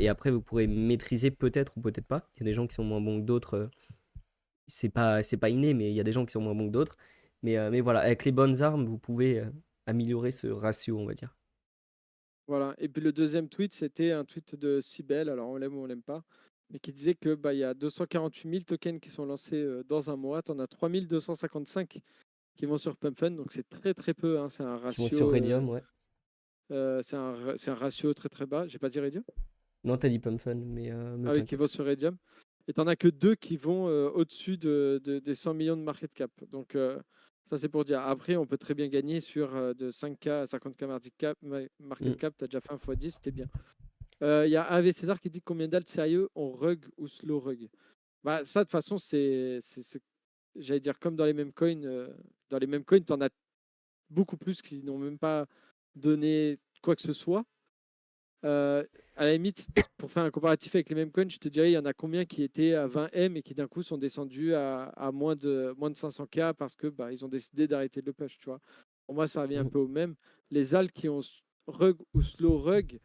après, vous pourrez maîtriser peut-être ou peut-être pas. Il y a des gens qui sont moins bons que d'autres. C'est pas inné, mais il y a des gens qui sont moins bons que d'autres. Mais voilà, avec les bonnes armes, vous pouvez améliorer ce ratio, on va dire. Voilà. Et puis le deuxième tweet, c'était un tweet de Sibel, alors on l'aime ou on l'aime pas, mais qui disait que bah, il y a 248 000 tokens qui sont lancés dans un mois. Tu en as 3255 qui vont sur Pump Fund, donc c'est très très peu, hein. C'est un Qui vont sur ratio, Radium, ouais. c'est un ratio très très bas. J'ai pas dit Redium? Non, t'as dit Pump Fun, mais Ah oui, qui vont t'inquiète. sur Redium. Et t'en as que deux qui vont au-dessus des 100 millions de market cap. Donc Ça, c'est pour dire. Après, on peut très bien gagner sur de 5K à 50K market Mm. cap. Tu as déjà fait un x10, c'était bien. Il y a AV César qui dit combien d'alt sérieux on rug ou slow rug. Bah, ça, de toute façon, j'allais dire comme dans les mêmes coins. Dans les mêmes coins, tu en as beaucoup plus qui n'ont même pas donné quoi que ce soit. À la limite, pour faire un comparatif avec les mêmes coins, je te dirais, il y en a combien qui étaient à 20 M et qui d'un coup sont descendus à moins de 500K parce que bah, ils ont décidé d'arrêter le push, tu vois. Pour moi, ça revient un Mm. peu au même. Les alts qui ont rug ou slow rug,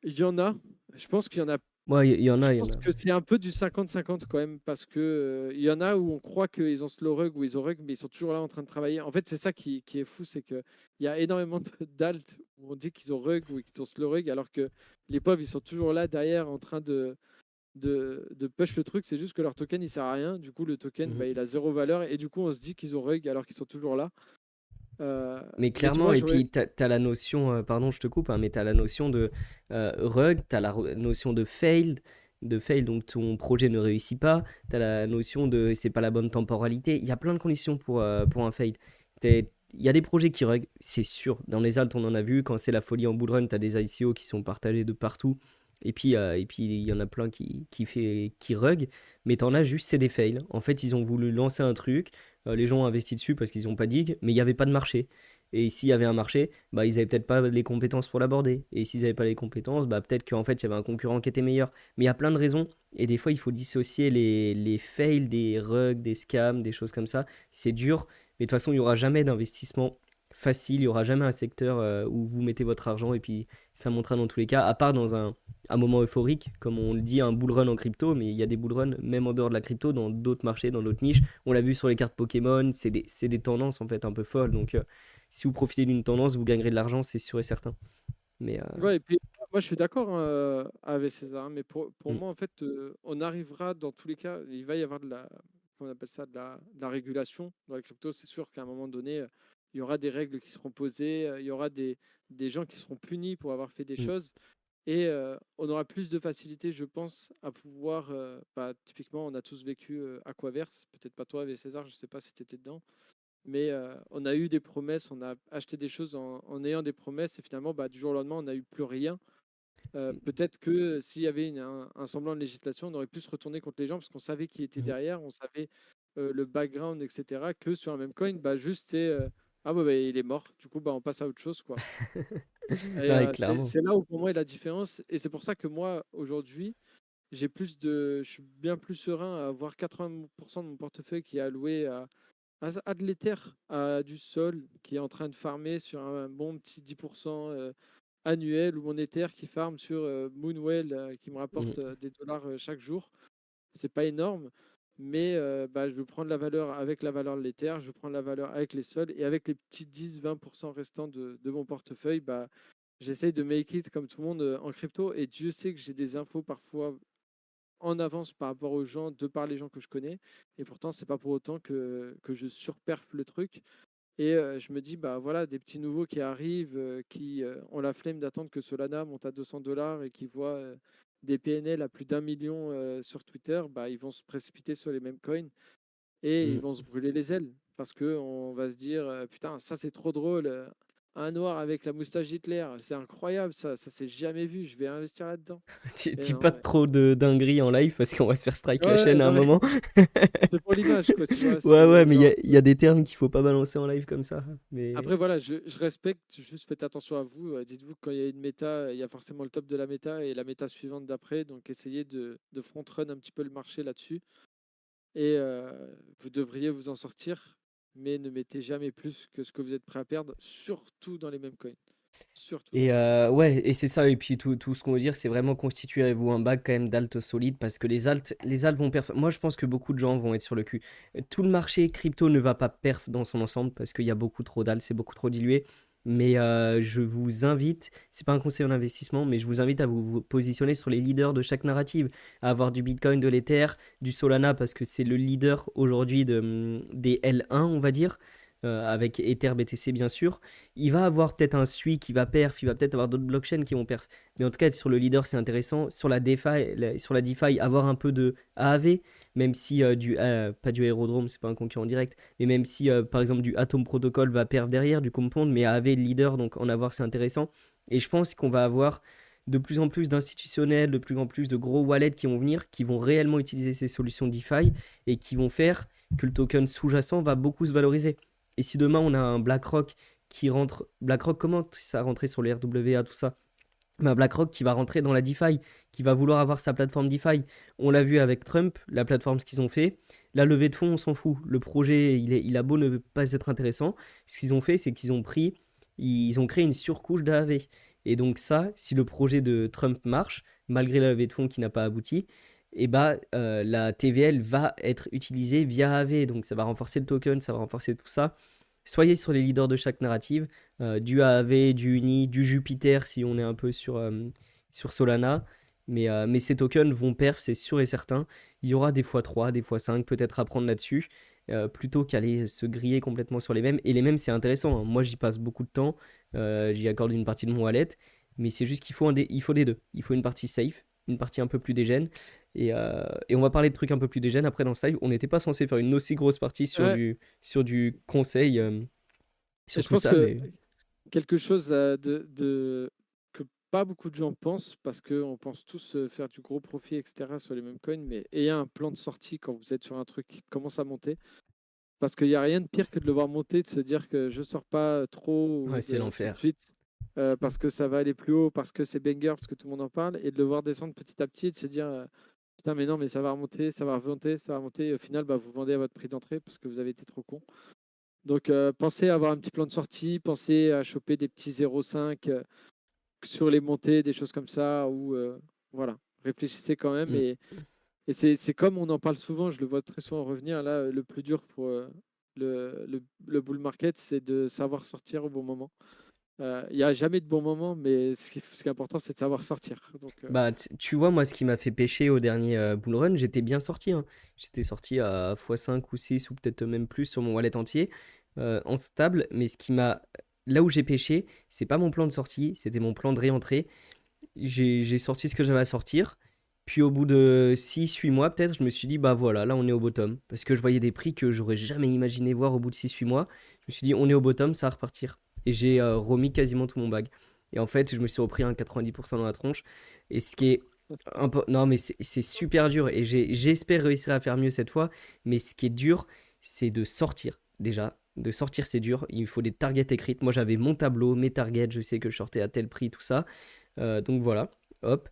il y en a. Je pense qu'il y en a. Ouais, il y en Je a, il y en pense a. que c'est un peu du 50-50 quand même, parce que il y en a où on croit qu'ils ont slow rug ou ils ont rug, mais ils sont toujours là en train de travailler. En fait, c'est ça qui est fou, c'est qu'il y a énormément d'alt où on dit qu'ils ont rug ou qu'ils ont slow rug, alors que les pauvres, ils sont toujours là derrière en train de push le truc. C'est juste que leur token, il sert à rien. Du coup, le token, bah, Mhm. il a zéro valeur, et du coup, on se dit qu'ils ont rug alors qu'ils sont toujours là. Mais Mais tu clairement, vois, et j'aurais. puis t'as la notion, pardon, je te coupe, hein, mais t'as la notion de rug, t'as la notion de fail, donc ton projet ne réussit pas, t'as la notion de c'est pas la bonne temporalité, il y a plein de conditions pour un fail. Il y a des projets qui rug, c'est sûr, dans les alts on en a vu, quand c'est la folie en bull run, t'as des ICO qui sont partagés de partout, et puis il y en a plein qui rug, mais t'en as juste, c'est des fails. En fait, ils ont voulu lancer un truc, les gens ont investi dessus parce qu'ils n'ont pas dig, mais il n'y avait pas de marché. Et s'il y avait un marché, bah, ils n'avaient peut-être pas les compétences pour l'aborder. Et s'ils n'avaient pas les compétences, bah, peut-être qu'en fait, il y avait un concurrent qui était meilleur. Mais il y a plein de raisons. Et des fois, il faut dissocier les fails des rugs, des scams, des choses comme ça. C'est dur. Mais de toute façon, il n'y aura jamais d'investissement facile. Il n'y aura jamais un secteur où vous mettez votre argent et puis ça montera dans tous les cas. À part dans un moment euphorique, comme on le dit, un bull run en crypto. Mais il y a des bull runs, même en dehors de la crypto, dans d'autres marchés, dans d'autres niches. On l'a vu sur les cartes Pokémon. C'est des tendances en fait un peu folles. Donc, si vous profitez d'une tendance, vous gagnerez de l'argent, c'est sûr et certain. Mais Ouais, et puis moi je suis d'accord hein, avec César, hein, mais pour mm, moi en fait, on arrivera dans tous les cas, il va y avoir comment on appelle ça, de la régulation dans les cryptos. C'est sûr qu'à un moment donné, il y aura des règles qui seront posées, il y aura des gens qui seront punis pour avoir fait des mm, choses, et on aura plus de facilité, je pense, à pouvoir, bah, typiquement, on a tous vécu Aquaverse, peut-être pas toi avec César, je sais pas si tu étais dedans. Mais on a eu des promesses, on a acheté des choses en ayant des promesses, et finalement, bah, du jour au lendemain, on n'a eu plus rien. Peut-être que s'il y avait un semblant de législation, on aurait pu se retourner contre les gens parce qu'on savait qui était mm. derrière, on savait le background, etc. Que sur un même coin, bah, juste c'est ah bah, il est mort. Du coup, bah, on passe à autre chose, quoi. Et Ouais, c'est clairement. c'est là où pour moi est la différence. Et c'est pour ça que moi, aujourd'hui, je suis bien plus serein à avoir 80% de mon portefeuille qui est alloué à de l'Ether, à du Sol, qui est en train de farmer sur un bon petit 10% annuel, ou mon Ether qui farme sur Moonwell, qui me Mm. rapporte des dollars chaque jour. C'est pas énorme, mais bah, je prends de la valeur avec la valeur de l'Ether, je prends de la valeur avec les sols, et avec les petits 10-20% restants de mon portefeuille, bah, j'essaye de make it comme tout le monde en crypto. Et Dieu sait que j'ai des infos parfois en avance par rapport aux gens, de par les gens que je connais. Et pourtant, c'est pas pour autant que je surperf le truc. Et je me dis, bah voilà, des petits nouveaux qui arrivent, qui ont la flemme d'attendre que Solana monte à 200 $ et qui voient des PNL à plus d'1 million sur Twitter, bah, ils vont se précipiter sur les mêmes coins et ils Mm. vont se brûler les ailes parce qu'on va se dire, putain, ça c'est trop drôle, un noir avec la moustache d'Hitler, c'est incroyable, ça s'est jamais vu, je vais investir là-dedans. Et Dis pas non, ouais. trop de dingueries en live parce qu'on va se faire strike la Ouais, chaîne à un non, mais moment. c'est pour l'image, quoi, tu vois. Ouais, ouais, C'est mais genre. il y a des termes qu'il faut pas balancer en live comme ça. Mais Après, voilà, je respecte, juste faites attention à vous. Dites-vous que quand il y a une méta, il y a forcément le top de la méta et la méta suivante d'après. Donc, essayez de front-run un petit peu le marché là-dessus. Et vous devriez vous en sortir, mais ne mettez jamais plus que ce que vous êtes prêt à perdre, surtout dans les mêmes coins. Surtout dans Et les mêmes coins. ouais, et c'est ça, et puis tout ce qu'on veut dire, c'est vraiment constituez-vous un bac quand même d'alt solide, parce que les alts vont perf. Moi, je pense que beaucoup de gens vont être sur le cul. Tout le marché crypto ne va pas perf dans son ensemble, parce qu'il y a beaucoup trop d'alt, c'est beaucoup trop dilué. Mais je vous invite, c'est pas un conseil en investissement, mais je vous invite à vous positionner sur les leaders de chaque narrative, à avoir du Bitcoin, de l'Ether, du Solana, parce que c'est le leader aujourd'hui des L1, on va dire, avec Ether, BTC bien sûr. Il va avoir peut-être un SUI qui va perf, il va peut-être avoir d'autres blockchains qui vont perf. Mais en tout cas, être sur le leader, c'est intéressant. Sur la DeFi, avoir un peu de AAV, même si pas du Aérodrome, c'est pas un concurrent direct, mais même si par exemple du Atom Protocol va perdre derrière, du Compound, mais AAV est le leader, donc en avoir c'est intéressant. Et je pense qu'on va avoir de plus en plus d'institutionnels, de plus en plus de gros wallets qui vont venir, qui vont réellement utiliser ces solutions DeFi et qui vont faire que le token sous-jacent va beaucoup se valoriser. Et si demain on a un BlackRock qui rentre, BlackRock comment ça rentrer sur les RWA, tout ça, bah, BlackRock qui va rentrer dans la DeFi, qui va vouloir avoir sa plateforme DeFi. On l'a vu avec Trump, la plateforme, ce qu'ils ont fait. La levée de fonds, on s'en fout. Le projet, il a beau ne pas être intéressant. Ce qu'ils ont fait, c'est ils ont créé une surcouche d'AAV. Et donc ça, si le projet de Trump marche, malgré la levée de fonds qui n'a pas abouti, et bah, la TVL va être utilisée via AAV. Donc ça va renforcer le token, ça va renforcer tout ça. Soyez sur les leaders de chaque narrative, du AAV, du Uni, du Jupiter si on est un peu sur Solana. Mais ces tokens vont perf, c'est sûr et certain. Il y aura des x3, des x5 peut-être à prendre là-dessus, plutôt qu'aller se griller complètement sur les mêmes. Et les mêmes, c'est intéressant, hein. Moi, j'y passe beaucoup de temps, j'y accorde une partie de mon wallet, mais c'est juste qu'il faut, il faut des deux. Il faut une partie safe, une partie un peu plus dégène. Et on va parler de trucs un peu plus dégènes après dans ce live. On n'était pas censé faire une aussi grosse partie Ouais, sur du conseil, et sur je tout pense ça, que mais quelque chose que pas beaucoup de gens pensent, parce qu'on pense tous faire du gros profit, etc., sur les mêmes coins, mais ayez un plan de sortie quand vous êtes sur un truc qui commence à monter. Parce qu'il n'y a rien de pire que de le voir monter, de se dire que je sors pas trop ouais, c'est tout de l'enfer. suite parce que ça va aller plus haut, parce que c'est banger, parce que tout le monde en parle, et de le voir descendre petit à petit et de se dire putain, mais non, mais ça va remonter, ça va remonter, ça va remonter. Et au final, bah, vous vendez à votre prix d'entrée parce que vous avez été trop con. Donc, pensez à avoir un petit plan de sortie, pensez à choper des petits 0,5 sur les montées, des choses comme ça, ou voilà, réfléchissez quand même. Mm. Et c'est comme on en parle souvent, je le vois très souvent revenir. Là, le plus dur pour le bull market, c'est de savoir sortir au bon moment. Il n'y a jamais de bon moment, mais ce qui est important, c'est de savoir sortir. Donc, Bah, tu vois, moi, ce qui m'a fait pêcher au dernier bull run, j'étais bien sorti, hein. J'étais sorti à x5 ou 6 ou peut-être même plus sur mon wallet entier, en stable. Mais là où j'ai pêché, c'est pas mon plan de sortie, c'était mon plan de réentrée. J'ai sorti ce que j'avais à sortir. Puis au bout de 6 8 mois, peut-être, je me suis dit, bah voilà, là on est au bottom. Parce que je voyais des prix que j'aurais jamais imaginé voir au bout de 6 8 mois. Je me suis dit, on est au bottom, ça va repartir. Et j'ai remis quasiment tout mon bag. Et en fait, je me suis repris un 90% dans la tronche. Et ce qui est un peu. Non, mais c'est super dur. Et j'espère réussir à faire mieux cette fois. Mais ce qui est dur, c'est de sortir. Déjà, de sortir, c'est dur. Il faut des targets écrites. Moi, j'avais mon tableau, mes targets. Je sais que je sortais à tel prix, tout ça. Donc voilà, hop.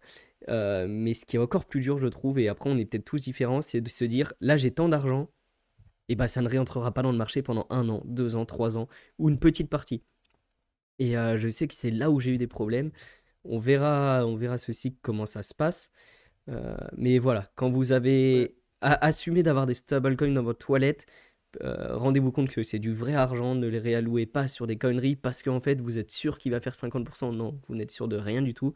Mais ce qui est encore plus dur, je trouve, et après on est peut-être tous différents, c'est de se dire, là j'ai tant d'argent, et bah ça ne réentrera pas dans le marché pendant 1 an, 2 ans, 3 ans, ou une petite partie. Et je sais que c'est là où j'ai eu des problèmes. On verra ce cycle comment ça se passe. Mais voilà, quand vous ouais. avez assumé d'avoir des stablecoins dans votre toilette, rendez-vous compte que c'est du vrai argent, ne les réallouez pas sur des conneries parce qu'en fait vous êtes sûr qu'il va faire 50%. Non, vous n'êtes sûr de rien du tout.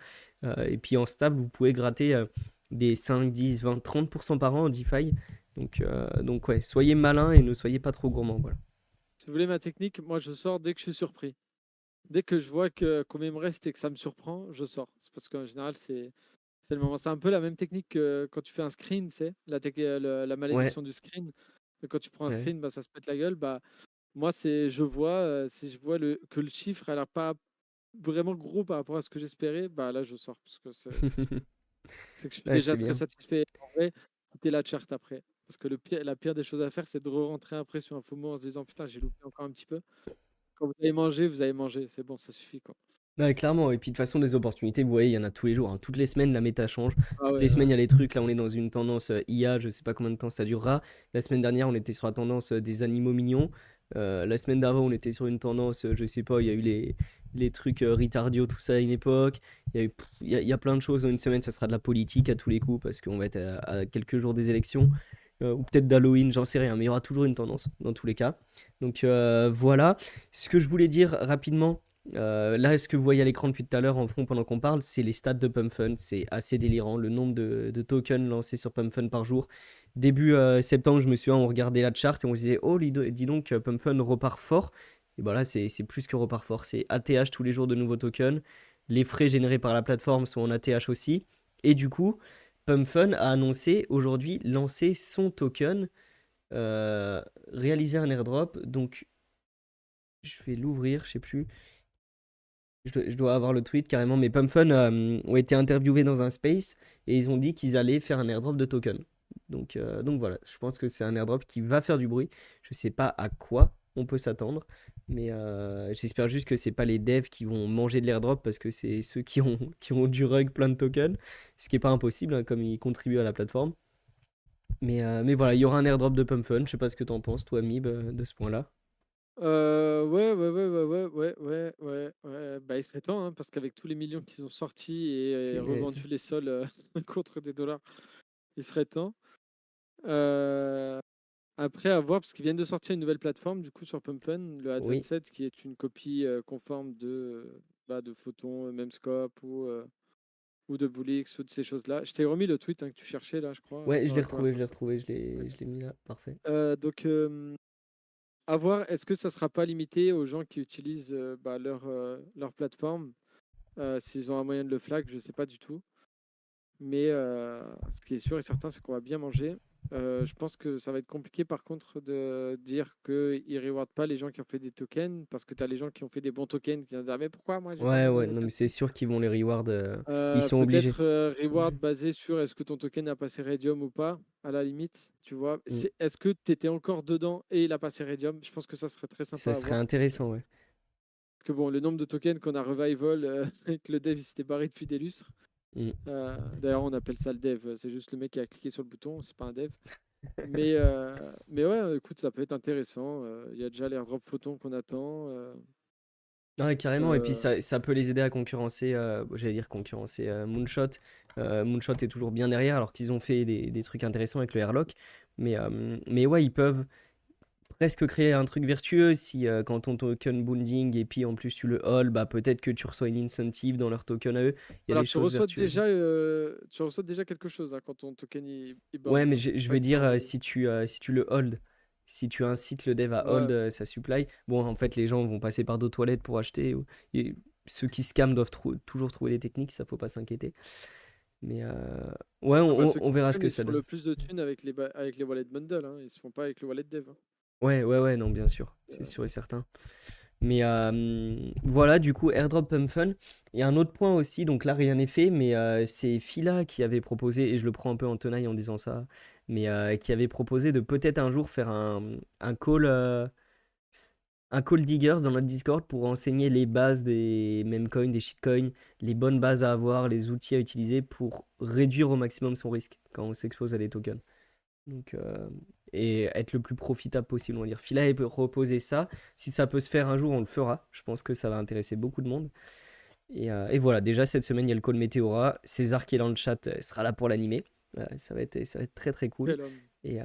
Et puis en stable, vous pouvez gratter des 5, 10, 20, 30% par an en DeFi. Donc ouais, soyez malin et ne soyez pas trop gourmand. Voilà. Si vous voulez ma technique, moi je sors dès que je suis surpris. Dès que je vois que combien il me reste et que ça me surprend, je sors. C'est parce qu'en général, c'est le moment. C'est un peu la même technique que quand tu fais un screen, tu sais, la Ouais, malédiction du screen. Et quand tu prends un ouais. screen, bah, ça se pète la gueule. Bah, moi, si je vois que le chiffre a l'air pas vraiment gros par rapport à ce que j'espérais, bah là, je sors. Parce que c'est que je suis Ouais, déjà c'est très bien. satisfait. En vrai, quitter la charte après. Parce que la pire des choses à faire, c'est de re-rentrer après sur un faux mot en se disant putain, j'ai loupé encore un petit peu. Quand vous avez mangé, vous avez mangé. C'est bon, ça suffit, quoi. Ouais, clairement. Et puis de toute façon, des opportunités, vous voyez, il y en a tous les jours, hein. Toutes les semaines, la méta change. Ah Toutes ouais, les semaines, il y ouais. a les trucs. Là, on est dans une tendance IA, je sais pas combien de temps ça durera. La semaine dernière, on était sur la tendance des animaux mignons. La semaine d'avant, on était sur une tendance, je sais pas, il y a eu les trucs Ritardio, tout ça à une époque. Il y a plein de choses. Dans une semaine, ça sera de la politique à tous les coups parce qu'on va être à quelques jours des élections. Ou peut-être d'Halloween, j'en sais rien. Mais il y aura toujours une tendance dans tous les cas. Donc voilà. Ce que je voulais dire rapidement. Là, ce que vous voyez à l'écran depuis tout à l'heure en fond pendant qu'on parle, c'est les stats de Pump Fund. C'est assez délirant le nombre de tokens lancés sur Pump Fund par jour. Début septembre, je me souviens, on regardait la chart et on se disait, oh, dis donc, Pump Fund repart fort. Et bah là, c'est plus que repart fort. C'est ATH tous les jours de nouveaux tokens. Les frais générés par la plateforme sont en ATH aussi. Et du coup, PumpFun a annoncé aujourd'hui lancer son token, réaliser un airdrop. Donc, je vais l'ouvrir, je sais plus. Je dois avoir le tweet carrément, mais PumpFun ont été interviewés dans un space et ils ont dit qu'ils allaient faire un airdrop de token. Donc voilà, je pense que c'est un airdrop qui va faire du bruit. Je sais pas à quoi on peut s'attendre, mais j'espère juste que c'est pas les devs qui vont manger de l'airdrop parce que c'est ceux qui ont du rug plein de tokens, ce qui est pas impossible hein, comme ils contribuent à la plateforme. Mais voilà, il y aura un airdrop de PumpFun. Je sais pas ce que t'en penses, toi, Mib, de ce point-là. Ouais, ouais, ouais, ouais, ouais, ouais, ouais, ouais, ouais. Bah, il serait temps, hein, parce qu'avec tous les millions qu'ils ont sortis et Punaise. revendus les sols contre des dollars, il serait temps. Euh, Après, à voir, parce qu'ils viennent de sortir une nouvelle plateforme, du coup, sur PumpFun, le Oui. Advanced 7, qui est une copie conforme de Photon, Memscope ou de Boolix ou de ces choses-là. Je t'ai remis le tweet hein, que tu cherchais, là, je crois, Ouais, je dans l'ai la retrouvé, je l'ai conversation. retrouvé, Ouais. je l'ai mis là. Parfait. Donc, à voir, est-ce que ça sera pas limité aux gens qui utilisent leur plateforme? S'ils ont un moyen de le flag, je sais pas du tout. Mais ce qui est sûr et certain, c'est qu'on va bien manger. Je pense que ça va être compliqué par contre de dire qu'ils ne rewardent pas les gens qui ont fait des tokens, parce que tu as les gens qui ont fait des bons tokens qui vont dire mais pourquoi moi j'ai pas Ouais, mon ouais, non, mais token? c'est sûr qu'ils vont les reward. Ils sont obligés. Peut-être Ils sont reward obligés. basé sur est-ce que ton token a passé Radium ou pas, à la limite, tu vois. Mm. Est-ce que tu étais encore dedans et il a passé Radium? Je pense que ça serait très sympa Ça à serait voir. intéressant, ouais. Parce que bon, le nombre de tokens qu'on a revival et que le dev il s'était barré depuis des lustres. Mm. D'ailleurs, on appelle ça le dev. C'est juste le mec qui a cliqué sur le bouton, c'est pas un dev. Mais ouais, écoute, ça peut être intéressant. Il y a déjà l'airdrop photon qu'on attend. Ouais, carrément. Et puis Euh, ça peut les aider à concurrencer, bon, j'allais dire concurrencer Moonshot. Moonshot est toujours bien derrière alors qu'ils ont fait des trucs intéressants avec le airlock. Mais ouais, ils peuvent presque créer un truc vertueux si quand ton token bounding et puis en plus tu le hold, bah peut-être que tu reçois une incentive dans leur token à eux. Il y a des Alors, choses vertueuses. tu reçois déjà quelque chose hein, quand ton token il Ouais, bounce. mais Hein. je Pas veux que dire, dans- si tu le hold, si tu incites le dev à hold Ouais. sa supply, bon, en fait, les gens vont passer par d'autres toilettes pour acheter. Et ceux qui scamment doivent toujours trouver des techniques, ça faut pas s'inquiéter. Mais ouais, Ah bah, on, ceux on qui verra ce scam, que ils se ça font donne. le plus de thunes avec les wallets bundle. Hein. Ils se font pas avec le wallet dev. Hein. Ouais, ouais, ouais, non, bien sûr, c'est Euh, sûr et certain. Mais voilà, du coup, Airdrop Pump Fun. Il y a un autre point aussi, donc là, rien n'est fait, mais c'est Fila qui avait proposé, et je le prends un peu en tenaille en disant ça, mais qui avait proposé de peut-être un jour faire un call. Un call diggers dans notre Discord pour enseigner les bases des memecoins, des shitcoins, les bonnes bases à avoir, les outils à utiliser pour réduire au maximum son risque quand on s'expose à des tokens. Donc, et être le plus profitable possible, on va dire. Fila peut reposer ça. Si ça peut se faire un jour, on le fera. Je pense que ça va intéresser beaucoup de monde. Et voilà, déjà cette semaine, il y a le call Météora. César qui est dans le chat sera là pour l'animer. Ça va être très très cool. Quel homme. Et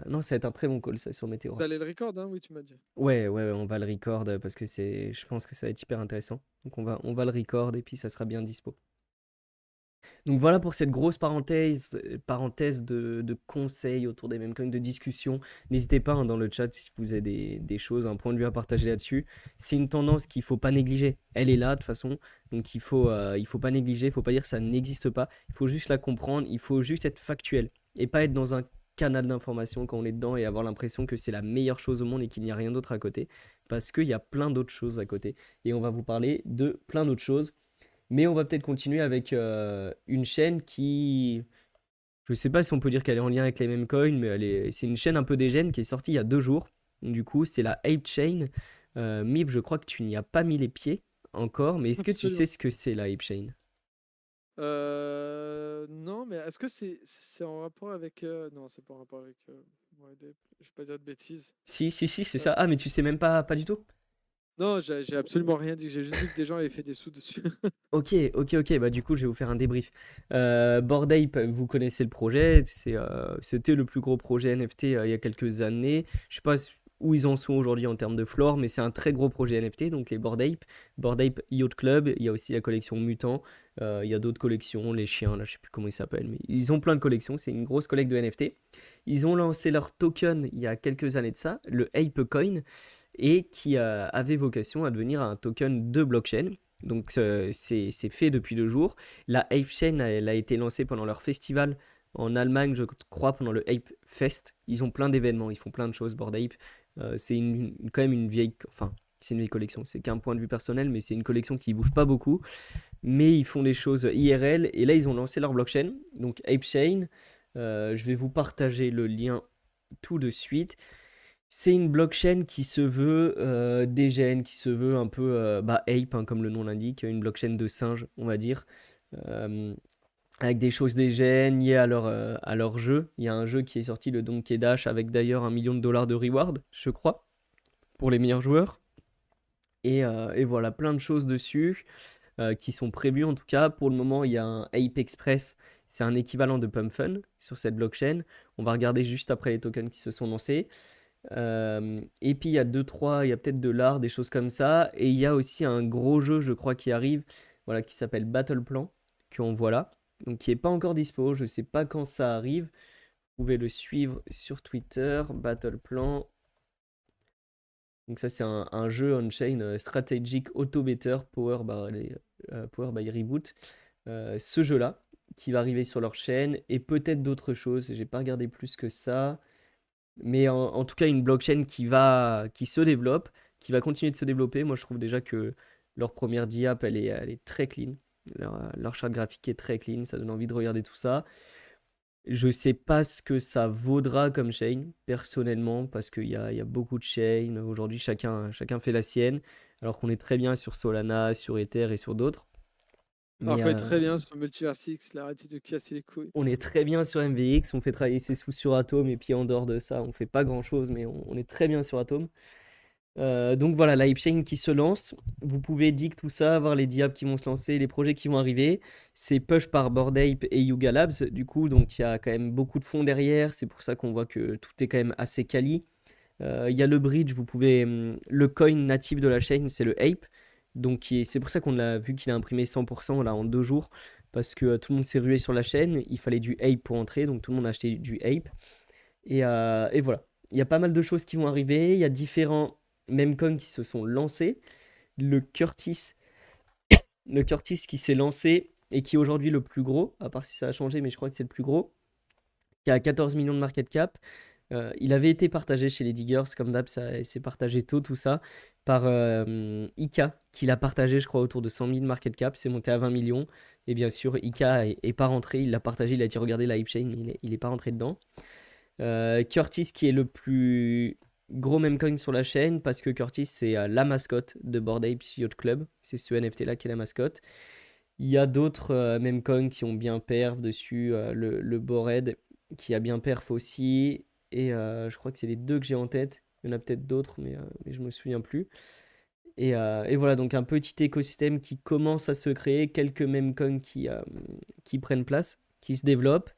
non, ça va être un très bon call ça sur T'as Météora. allé le record, hein? Oui, tu m'as dit. Ouais, ouais, ouais, on va le record parce que je pense que ça va être hyper intéressant. Donc on va le record et puis ça sera bien dispo. Donc voilà pour cette grosse parenthèse de conseils autour des memecoins, de discussion. N'hésitez pas hein, dans le chat si vous avez des choses, un point de vue à partager là-dessus. C'est une tendance qu'il faut pas négliger. Elle est là de toute façon, donc il faut pas négliger, il faut pas dire que ça n'existe pas. Il faut juste la comprendre, il faut juste être factuel et pas être dans un canal d'information quand on est dedans et avoir l'impression que c'est la meilleure chose au monde et qu'il n'y a rien d'autre à côté, parce qu'il y a plein d'autres choses à côté. Et on va vous parler de plein d'autres choses. Mais on va peut-être continuer avec une chaîne qui, je sais pas si on peut dire qu'elle est en lien avec les mêmes coins, mais c'est une chaîne un peu dégène qui est sortie il y a 2 jours. Du coup, c'est la Ape Chain. Mib, je crois que tu n'y as pas mis les pieds encore, mais est-ce que tu sais Absolument. ce que c'est la Ape Chain? Non, mais est-ce que c'est en rapport avec. Non, c'est pas en rapport avec. Ouais, je vais pas dire de bêtises. Si, si, si, c'est Euh, ça. Ah, mais tu sais même pas du tout? non, j'ai absolument rien dit. J'ai juste vu que des gens avaient fait des sous dessus. Ok, ok, ok. Bah du coup, je vais vous faire un débrief. Bored Ape, vous connaissez le projet. C'était le plus gros projet NFT il y a quelques années. Je sais pas où ils en sont aujourd'hui en termes de floor, mais c'est un très gros projet NFT. Donc les Bored Ape Yacht Club. Il y a aussi la collection Mutant. Il y a d'autres collections, les chiens. Là, je sais plus comment ils s'appellent, mais ils ont plein de collections. C'est une grosse collecte de NFT. Ils ont lancé leur token il y a quelques années de ça, le Ape Coin, et qui avait vocation à devenir un token de blockchain. Donc c'est fait depuis 2 jours. La Ape Chain, elle a été lancée pendant leur festival en Allemagne, je crois, pendant le Ape Fest. Ils ont plein d'événements, ils font plein de choses, Bored Ape. C'est quand même une vieille... Enfin, c'est une vieille collection, c'est qu'un point de vue personnel, mais c'est une collection qui bouge pas beaucoup. Mais ils font des choses IRL, et là, ils ont lancé leur blockchain, donc Ape Chain. Je vais vous partager le lien tout de suite. C'est une blockchain qui se veut dégène, qui se veut un peu ape, hein, comme le nom l'indique, une blockchain de singe, on va dire, euh, avec des choses dégènes liées à leur jeu. Il y a un jeu qui est sorti, le Donkey Dash, avec d'ailleurs 1 million de dollars de reward, je crois, pour les meilleurs joueurs. Et voilà, plein de choses dessus qui sont prévues en tout cas. Pour le moment, il y a un Ape Express, c'est un équivalent de Pump Fun sur cette blockchain. On va regarder juste après les tokens qui se sont lancés. Et puis il y a deux, trois, il y a peut-être de l'art, des choses comme ça. Et il y a aussi un gros jeu, je crois, qui arrive, voilà, qui s'appelle Battle Plan, qu'on voit là. Donc qui n'est pas encore dispo, je ne sais pas quand ça arrive. Vous pouvez le suivre sur Twitter, Battle Plan. Donc ça c'est un jeu on-chain stratégique auto-better power by Reboot. Ce jeu-là, qui va arriver sur leur chaîne, et peut-être d'autres choses. J'ai pas regardé plus que ça. Mais en tout cas, une blockchain qui se développe, qui va continuer de se développer. Moi, je trouve déjà que leur première diap, elle est très clean. Leur charte graphique est très clean, ça donne envie de regarder tout ça. Je sais pas ce que ça vaudra comme chain, personnellement, parce qu'il y a beaucoup de chains. Aujourd'hui, chacun fait la sienne, alors qu'on est très bien sur Solana, sur Ether et sur d'autres. Alors Mais qu'on est très bien sur Multiversix, là, arrêtez de casser les couilles. on est très bien sur MVX, on fait travailler ses sous sur Atom, et puis en dehors de ça, on fait pas grand-chose, mais on est très bien sur Atom. Donc voilà, la Chain qui se lance. Vous pouvez dig tout ça, voir les diables qui vont se lancer, les projets qui vont arriver. C'est push par Bored Ape et Yuga Labs, du coup, donc il y a quand même beaucoup de fonds derrière. C'est pour ça qu'on voit que tout est quand même assez quali. Il y a le bridge, vous pouvez. Le coin natif de la chaîne, c'est le Ape. Donc c'est pour ça qu'on a vu qu'il a imprimé 100% là en 2 jours. Parce que tout le monde s'est rué sur la chaîne. Il fallait du Ape pour entrer, donc tout le monde a acheté du Ape. Et voilà. Il y a pas mal de choses qui vont arriver. Il y a différents memcoins qui se sont lancés. Le Curtis, le Curtis qui s'est lancé et qui est aujourd'hui le plus gros, à part si ça a changé, mais je crois que c'est le plus gros, qui a 14 millions de market cap. Il avait été partagé chez les Diggers, comme d'hab, ça s'est partagé tôt, tout ça, par Ika, qui l'a partagé, je crois, autour de 100 000 market cap. C'est monté à 20 millions. Et bien sûr, Ika est pas rentré. Il l'a partagé, il a dit regarder la Hype Chain, mais il est pas rentré dedans. Curtis qui est le plus gros memcoin sur la chaîne parce que Curtis c'est la mascotte de Bored Ape Yacht Club. C'est ce NFT là qui est la mascotte. Il y a d'autres memcoins qui ont bien perf dessus. Le Bored qui a bien perf aussi. Et je crois que c'est les deux que j'ai en tête. Il y en a peut-être d'autres, mais je me souviens plus. Et voilà, donc un petit écosystème qui commence à se créer. Quelques memcoins qui prennent place, qui se développent.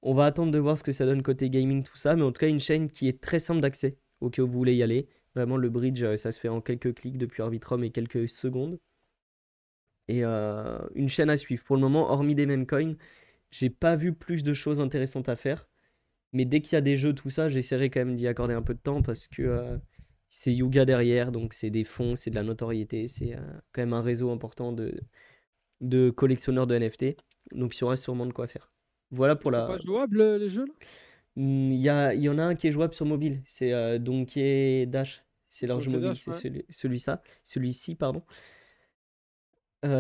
On va attendre de voir ce que ça donne côté gaming, tout ça, mais en tout cas, une chaîne qui est très simple d'accès au cas où vous voulez y aller. Vraiment, le bridge, ça se fait en quelques clics depuis Arbitrum et quelques secondes. Et une chaîne à suivre. Pour le moment, hormis des meme coins, j'ai pas vu plus de choses intéressantes à faire. Mais dès qu'il y a des jeux, tout ça, j'essaierai quand même d'y accorder un peu de temps parce que c'est Yuga derrière, donc c'est des fonds, c'est de la notoriété, c'est quand même un réseau important de collectionneurs de NFT. Donc il y aura sûrement de quoi faire. Voilà Ils pour sont la, pas jouables, les jeux, là? Il y en a un qui est jouable sur mobile, c'est Donkey Dash. C'est leur jeu Donc, mobile, Dash, c'est ouais. celui-ci, pardon.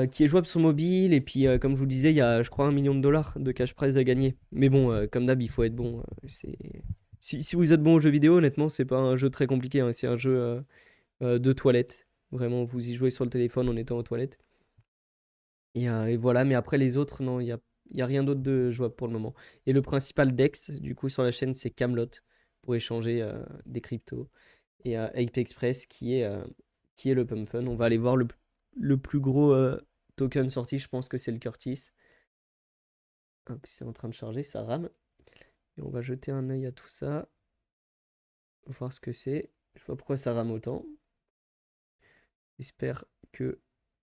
Qui est jouable sur mobile, et puis comme je vous disais, il y a je crois 1 million de dollars de cash prize à gagner. Mais bon, comme d'hab, il faut être bon. Si vous êtes bon aux jeux vidéo, honnêtement, c'est pas un jeu très compliqué, hein, c'est un jeu de toilette. Vraiment, vous y jouez sur le téléphone en étant aux toilettes. Et voilà, mais après les autres, non, il y a rien d'autre de jouable pour le moment. Et le principal DEX, du coup, sur la chaîne, c'est Camelot pour échanger des cryptos. Et Ape Express qui est le Pump Fun. On va aller voir le plus gros token sorti, je pense que c'est le Curtis. Hop, c'est en train de charger, ça rame. Et on va jeter un œil à tout ça, voir ce que c'est. Je sais pas pourquoi ça rame autant. J'espère que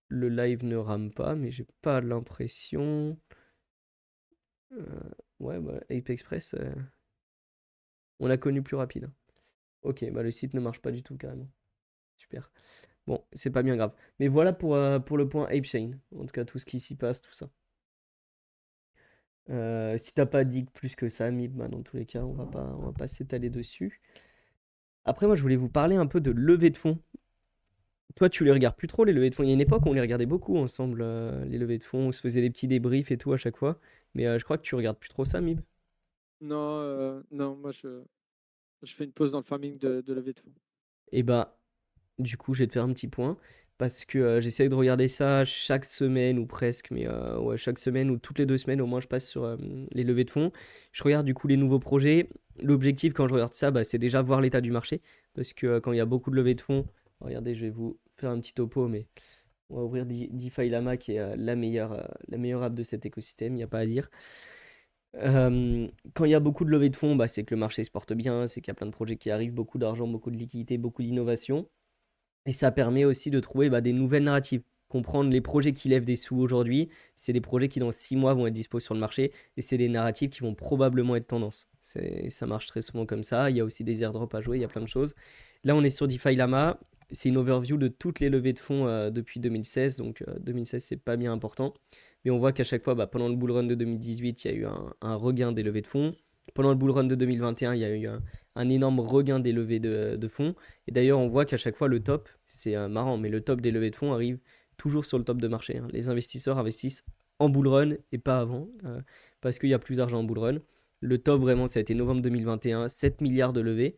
le live ne rame pas, mais j'ai pas l'impression. Ouais, bah, Ape Express, on l'a connu plus rapide. Ok, bah le site ne marche pas du tout carrément. Super. Bon, c'est pas bien grave. Mais voilà pour le point ApeChain. En tout cas, tout ce qui s'y passe, tout ça. Si t'as pas dit plus que ça, Mib, bah, dans tous les cas, on va pas s'étaler dessus. Après, moi, je voulais vous parler un peu de levée de fonds. Toi, tu les regardes plus trop, les levées de fonds. Il y a une époque où on les regardait beaucoup ensemble, les levées de fonds. On se faisait des petits débriefs et tout à chaque fois. Mais je crois que tu regardes plus trop ça, Mib. Non, non, moi je fais une pause dans le farming de levée de fonds. Et bah, du coup, je vais te faire un petit point. Parce que j'essaie de regarder ça chaque semaine ou presque. Mais ouais, chaque semaine ou toutes les 2 semaines, au moins, je passe sur les levées de fonds. Je regarde du coup les nouveaux projets. L'objectif, quand je regarde ça, bah, c'est déjà voir l'état du marché. Parce que quand il y a beaucoup de levées de fonds, regardez, je vais vous faire un petit topo, mais on va ouvrir DeFi Lama, qui est la meilleure app de cet écosystème, il n'y a pas à dire. Quand il y a beaucoup de levées de fonds, bah, c'est que le marché se porte bien, c'est qu'il y a plein de projets qui arrivent, beaucoup d'argent, beaucoup de liquidités, beaucoup d'innovation. Et ça permet aussi de trouver bah, des nouvelles narratives. Comprendre les projets qui lèvent des sous aujourd'hui, c'est des projets qui dans 6 mois vont être dispo sur le marché et c'est des narratives qui vont probablement être tendance. Ça marche très souvent comme ça. Il y a aussi des airdrops à jouer, il y a plein de choses. Là, on est sur DeFi Lama. C'est une overview de toutes les levées de fonds depuis 2016. Donc 2016, c'est pas bien important. Mais on voit qu'à chaque fois, bah, pendant le bull run de 2018, il y a eu un regain des levées de fonds. Pendant le bull run de 2021, il y a eu un énorme regain des levées de fonds. Et d'ailleurs, on voit qu'à chaque fois, le top, c'est marrant, mais le top des levées de fonds arrive toujours sur le top de marché, hein. Les investisseurs investissent en bull run et pas avant, parce qu'il y a plus d'argent en bull run. Le top, vraiment, ça a été novembre 2021, 7 milliards de levées.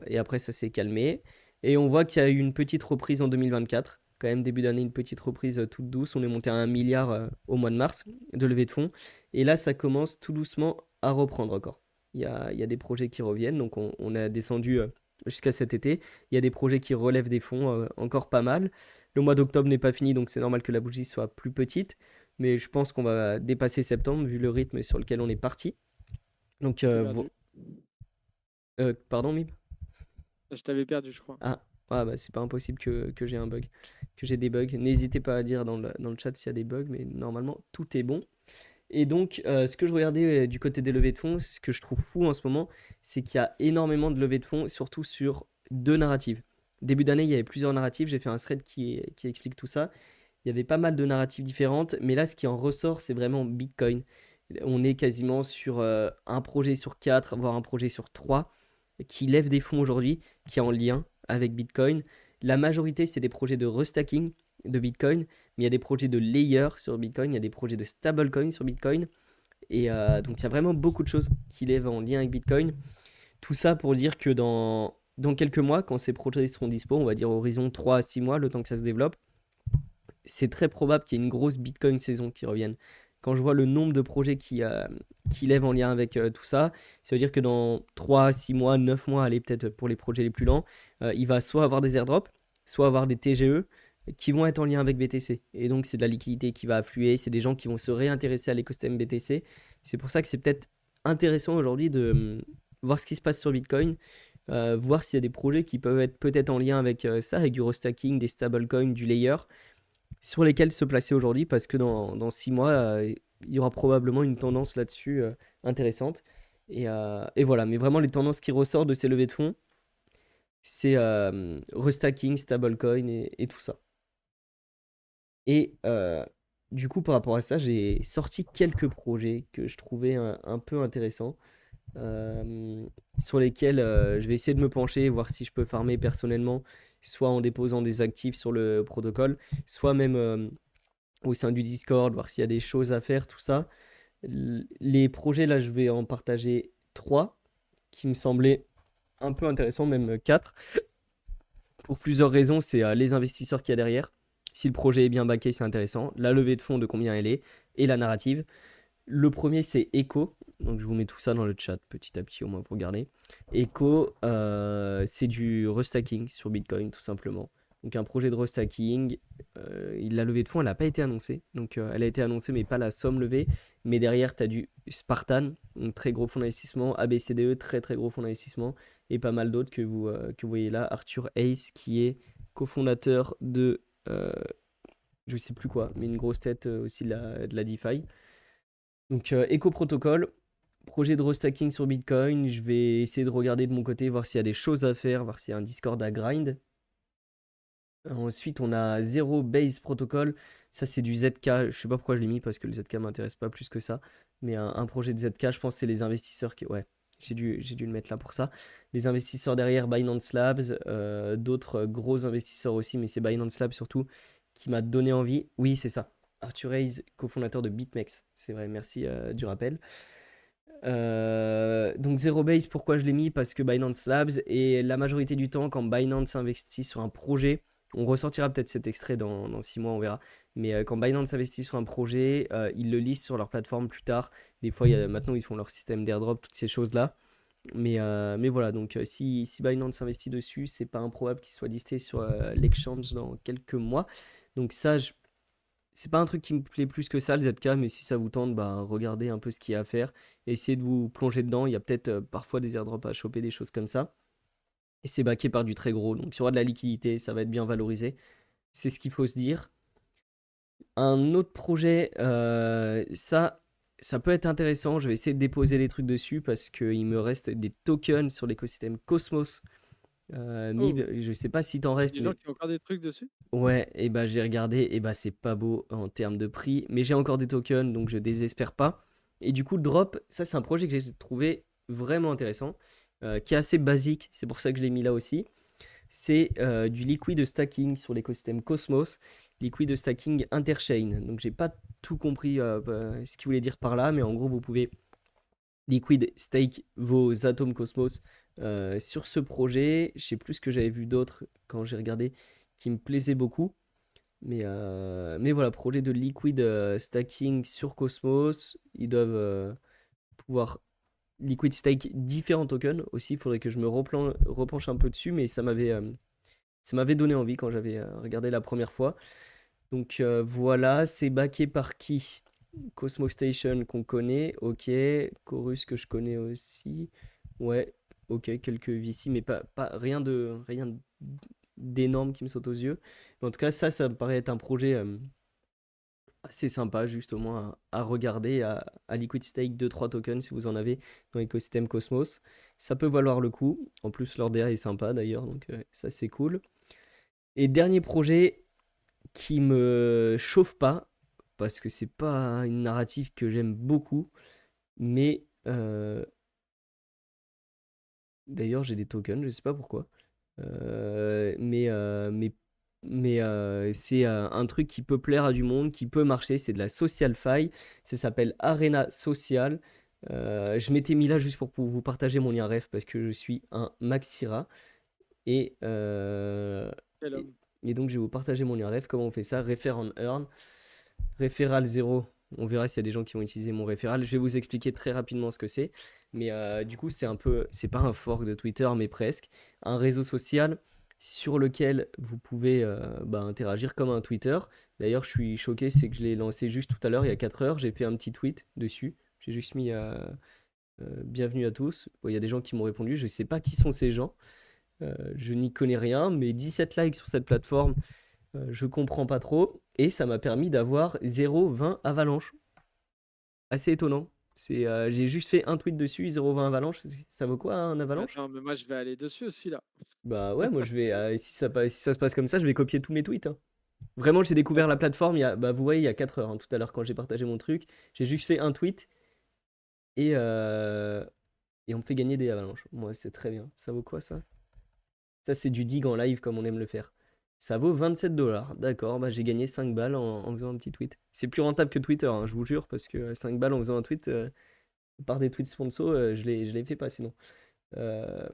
Et après, ça s'est calmé. Et on voit qu'il y a eu une petite reprise en 2024. Quand même, début d'année, une petite reprise toute douce. On est monté à 1 milliard au mois de mars de levée de fonds. Et là, ça commence tout doucement à reprendre encore. Il y a des projets qui reviennent. Donc, on a descendu jusqu'à cet été. Il y a des projets qui relèvent des fonds encore pas mal. Le mois d'octobre n'est pas fini, donc c'est normal que la bougie soit plus petite. Mais je pense qu'on va dépasser septembre vu le rythme sur lequel on est parti. Donc, Je t'ai perdu. pardon, Mib. Je t'avais perdu, je crois. Ah, ah bah, c'est pas impossible que j'ai un bug, que j'ai des bugs. N'hésitez pas à dire dans le chat s'il y a des bugs, mais normalement tout est bon. Et donc, ce que je regardais du côté des levées de fonds, ce que je trouve fou en ce moment, c'est qu'il y a énormément de levées de fonds, surtout sur deux narratives. Début d'année, il y avait plusieurs narratives. J'ai fait un thread qui explique tout ça. Il y avait pas mal de narratives différentes, mais là, ce qui en ressort, c'est vraiment Bitcoin. On est quasiment sur un projet sur quatre, voire un projet sur trois, qui lève des fonds aujourd'hui, qui est en lien avec Bitcoin. La majorité, c'est des projets de restacking de Bitcoin, mais il y a des projets de layer sur Bitcoin, il y a des projets de stablecoin sur Bitcoin. Et donc, il y a vraiment beaucoup de choses qui lèvent en lien avec Bitcoin. Tout ça pour dire que dans quelques mois, quand ces projets seront dispo, on va dire horizon 3 à 6 mois, le temps que ça se développe, c'est très probable qu'il y ait une grosse Bitcoin saison qui revienne. Quand je vois le nombre de projets qui lèvent en lien avec tout ça, ça veut dire que dans 3, 6 mois, 9 mois, allez peut-être pour les projets les plus lents, il va soit avoir des airdrops, soit avoir des TGE qui vont être en lien avec BTC. Et donc c'est de la liquidité qui va affluer, c'est des gens qui vont se réintéresser à l'écosystème BTC. C'est pour ça que c'est peut-être intéressant aujourd'hui de voir ce qui se passe sur Bitcoin, voir s'il y a des projets qui peuvent être peut-être en lien avec ça, avec du restacking, des stablecoins, du layer, sur lesquels se placer aujourd'hui parce que dans 6 mois, il y aura probablement une tendance là-dessus intéressante. Et voilà, mais vraiment les tendances qui ressortent de ces levées de fonds, c'est restacking, stablecoin et tout ça. Et du coup, par rapport à ça, j'ai sorti quelques projets que je trouvais un peu intéressants, sur lesquels je vais essayer de me pencher, voir si je peux farmer personnellement, soit en déposant des actifs sur le protocole, soit même au sein du Discord, voir s'il y a des choses à faire, tout ça. Les projets, là, je vais en partager trois qui me semblaient un peu intéressants, même quatre. Pour plusieurs raisons, c'est les investisseurs qu'il y a derrière. Si le projet est bien backé, c'est intéressant. La levée de fonds, de combien elle est, et la narrative. Le premier, c'est Echo. Donc, je vous mets tout ça dans le chat petit à petit, au moins vous regardez. Echo, c'est du restacking sur Bitcoin, tout simplement. Donc, un projet de restacking. La levée de fonds, elle n'a pas été annoncée. Donc, elle a été annoncée, mais pas la somme levée. Mais derrière, tu as du Spartan, un très gros fonds d'investissement. ABCDE, très très gros fonds d'investissement. Et pas mal d'autres que vous voyez là. Arthur Hayes, qui est cofondateur de. Je sais plus quoi, mais une grosse tête aussi de la DeFi. Donc, Echo Protocol, projet de restacking sur Bitcoin. Je vais essayer de regarder de mon côté, voir s'il y a des choses à faire, voir s'il y a un Discord à grind. Ensuite, on a Zero Base Protocol. Ça, c'est du ZK. Je sais pas pourquoi je l'ai mis parce que le ZK m'intéresse pas plus que ça. Mais un projet de ZK, je pense que c'est les investisseurs qui. Ouais, j'ai dû le mettre là pour ça. Les investisseurs derrière Binance Labs, d'autres gros investisseurs aussi, mais c'est Binance Labs surtout qui m'a donné envie. Oui, c'est ça. Arthur Hayes, cofondateur de BitMEX. C'est vrai, merci du rappel. Donc Zero Base, pourquoi je l'ai mis? Parce que Binance Labs, et la majorité du temps, quand Binance investit sur un projet, on ressortira peut-être cet extrait dans 6 mois, on verra. Mais quand Binance investit sur un projet, ils le listent sur leur plateforme plus tard. Des fois, maintenant, ils font leur système d'airdrop, toutes ces choses-là. Mais voilà, donc si Binance investit dessus, c'est pas improbable qu'il soit listé sur l'exchange dans quelques mois. Donc ça, c'est pas un truc qui me plaît plus que ça, le ZK, mais si ça vous tente, bah, regardez un peu ce qu'il y a à faire. Essayez de vous plonger dedans. Il y a peut-être parfois des airdrops à choper, des choses comme ça. Et c'est backé par du très gros. Donc il y aura de la liquidité, ça va être bien valorisé. C'est ce qu'il faut se dire. Un autre projet, ça peut être intéressant. Je vais essayer de déposer les trucs dessus parce qu'il me reste des tokens sur l'écosystème Cosmos. Oh, MIB, je sais pas si t'en il y a restes, des gens mais qui ont encore des trucs dessus? ouais, et bah j'ai regardé, et bah c'est pas beau en termes de prix, mais j'ai encore des tokens, donc je désespère pas. Et du coup, le drop, ça c'est un projet que j'ai trouvé vraiment intéressant, qui est assez basique, c'est pour ça que je l'ai mis là aussi. C'est du liquid stacking sur l'écosystème Cosmos, liquid stacking interchain. Donc j'ai pas tout compris ce qu'il voulait dire par là, mais en gros vous pouvez liquid stake vos atomes Cosmos sur ce projet. Je sais plus ce que j'avais vu d'autres quand j'ai regardé qui me plaisait beaucoup. Mais voilà, projet de liquid stacking sur Cosmos. Ils doivent pouvoir liquid stake différents tokens aussi. Il faudrait que je me repenche un peu dessus, mais ça m'avait donné envie quand j'avais regardé la première fois. Donc voilà, c'est backé par qui? Cosmos Station qu'on connaît, ok. Chorus que je connais aussi. Ouais, ok, quelques VC, mais pas rien d'énorme qui me saute aux yeux. Mais en tout cas, ça me paraît être un projet assez sympa, juste au moins à regarder, à liquid stake 2-3 tokens si vous en avez dans l'écosystème Cosmos. Ça peut valoir le coup. En plus, leur DA est sympa d'ailleurs, donc ça c'est cool. Et dernier projet qui me chauffe pas, parce que c'est pas une narrative que j'aime beaucoup, mais d'ailleurs j'ai des tokens, je sais pas pourquoi. Mais c'est un truc qui peut plaire à du monde, qui peut marcher. C'est de la social faille. Ça s'appelle Arena Social. Je m'étais mis là juste pour vous partager mon lien ref parce que je suis un Maxira. Et, euh, Quel et, homme. et donc, je vais vous partager mon lien ref. Comment on fait ça? Refer on earn. Référal 0. On verra s'il y a des gens qui vont utiliser mon référal. Je vais vous expliquer très rapidement ce que c'est. Mais du coup, c'est pas un fork de Twitter, mais presque. Un réseau social sur lequel vous pouvez interagir comme un Twitter. D'ailleurs, je suis choqué, c'est que je l'ai lancé juste tout à l'heure, il y a 4 heures. J'ai fait un petit tweet dessus. J'ai juste mis bienvenue à tous. Bon, il y a des gens qui m'ont répondu. Je ne sais pas qui sont ces gens. Je n'y connais rien, mais 17 likes sur cette plateforme, je comprends pas trop. Et ça m'a permis d'avoir 0,20 avalanche. Assez étonnant. J'ai juste fait un tweet dessus, 0,20 avalanche. Ça vaut quoi un avalanche? Attends, mais moi je vais aller dessus aussi là. Bah ouais, moi je vais. Si ça se passe comme ça, je vais copier tous mes tweets, hein. Vraiment, j'ai découvert la plateforme bah, vous voyez, il y a 4 heures, hein, tout à l'heure quand j'ai partagé mon truc. J'ai juste fait un tweet et, euh, et on me fait gagner des avalanches. Moi, c'est très bien. Ça vaut quoi ça? Ça, c'est du dig en live comme on aime le faire. Ça vaut 27 $. D'accord, bah j'ai gagné 5 balles en faisant un petit tweet. C'est plus rentable que Twitter, hein, je vous jure, parce que 5 balles en faisant un tweet, par des tweets sponsors, je l'ai fait pas sinon. Euh,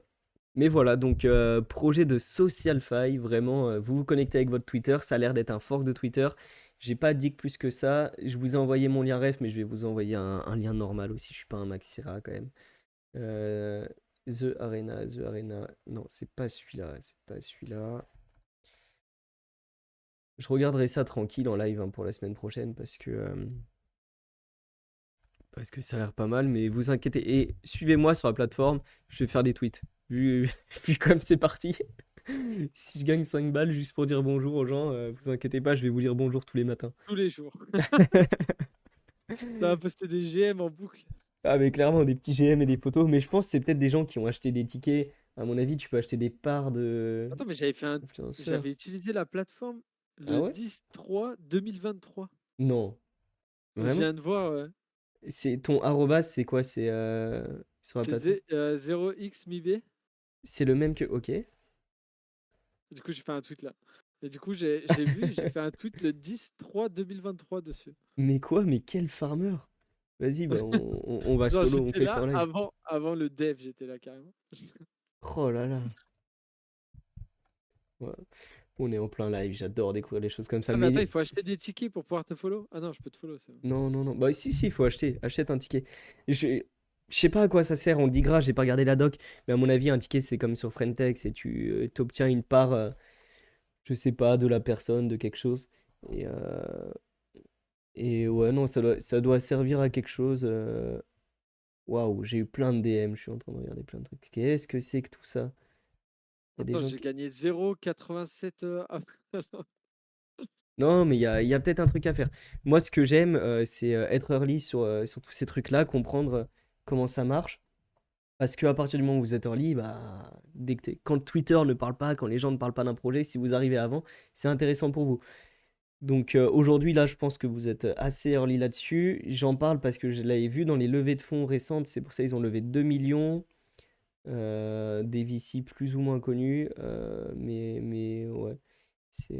mais voilà, donc projet de SocialFi, vraiment, vous vous connectez avec votre Twitter, ça a l'air d'être un fork de Twitter. J'ai pas dit que plus que ça. Je vous ai envoyé mon lien ref, mais je vais vous envoyer un lien normal aussi. Je suis pas un Maxira quand même. Euh, The Arena. Non, c'est pas celui-là, c'est pas celui-là. Je regarderai ça tranquille en live hein, pour la semaine prochaine parce que ça a l'air pas mal. Mais vous inquiétez. Et suivez-moi sur la plateforme, je vais faire des tweets. Vu, vu comme c'est parti. Si je gagne 5 balles juste pour dire bonjour aux gens, vous inquiétez pas, je vais vous dire bonjour tous les matins. Tous les jours. Ça va poster des GM en boucle. Ah, mais clairement, des petits GM et des photos. Mais je pense que c'est peut-être des gens qui ont acheté des tickets À mon avis, tu peux acheter des parts de Attends, mais influenceurs. j'avais utilisé la plateforme Ah le ouais? 10/3/2023. Non, Je vraiment? viens de voir, ouais. C'est ton arrobase, c'est quoi? C'est sur la C'est plateforme? 0xMIB. C'est le même que. Ok. Du coup, j'ai fait un tweet là. Et du coup, j'ai vu, j'ai fait un tweet le 10/3/2023 dessus. Mais quoi? Mais quel farmer? Vas-y, bah on va se Genre, follow, on j'étais fait ça en là live. avant le dev, j'étais là carrément. Oh là là. Ouais. On est en plein live, j'adore découvrir des choses comme ça. Ah, mais attends, Mais il faut acheter des tickets pour pouvoir te follow. Ah non, je peux te follow, c'est bon. non, non, non. Bah si, si, il faut acheter. Achète un ticket. Je sais pas à quoi ça sert, on le dit gras, j'ai pas regardé la doc. Mais à mon avis, un ticket, c'est comme sur Friendtex et tu obtiens une part, je sais pas, de la personne, de quelque chose. Et, et ouais, non, ça doit servir à quelque chose. Waouh, j'ai eu plein de DM, je suis en train de regarder plein de trucs. Qu'est-ce que c'est que tout ça? Il y a des Attends, gens j'ai qui... gagné 0,87 après. Non, mais il y a peut-être un truc à faire. Moi, ce que j'aime, c'est être early sur tous ces trucs-là, comprendre comment ça marche. Parce qu'à partir du moment où vous êtes early, bah, quand Twitter ne parle pas, quand les gens ne parlent pas d'un projet, si vous arrivez avant, c'est intéressant pour vous. Donc aujourd'hui, là, je pense que vous êtes assez early là-dessus. J'en parle parce que je l'avais vu dans les levées de fonds récentes. C'est pour ça qu'ils ont levé 2 millions. Des VC plus ou moins connus. Mais ouais, c'est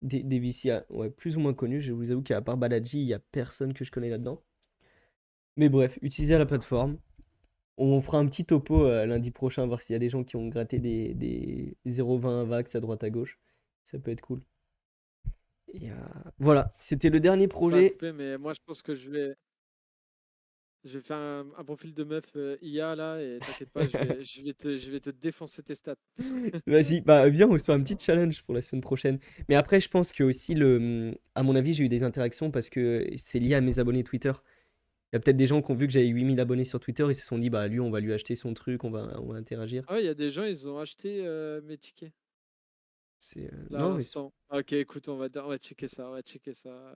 des VC ouais, plus ou moins connus. Je vous avoue qu'à part Balaji, il n'y a personne que je connais là-dedans. Mais bref, utilisez la plateforme. On fera un petit topo lundi prochain, voir s'il y a des gens qui ont gratté des 0,20 vax à droite à gauche. Ça peut être cool. Et voilà, c'était le dernier Ça a projet. coupé, mais moi, je pense que je vais faire un profil de meuf IA là, et t'inquiète pas, je vais te défoncer tes stats. Vas-y, bah viens, on se fait un petit challenge pour la semaine prochaine. Mais après, je pense que aussi, à mon avis, j'ai eu des interactions parce que c'est lié à mes abonnés Twitter. Il y a peut-être des gens qui ont vu que j'avais 8000 abonnés sur Twitter et se sont dit, bah lui, on va lui acheter son truc, on va interagir. Ah ouais, il y a des gens, ils ont acheté mes tickets là à Non, mais l'instant. Ok, écoute, on va checker ça, on va checker ça.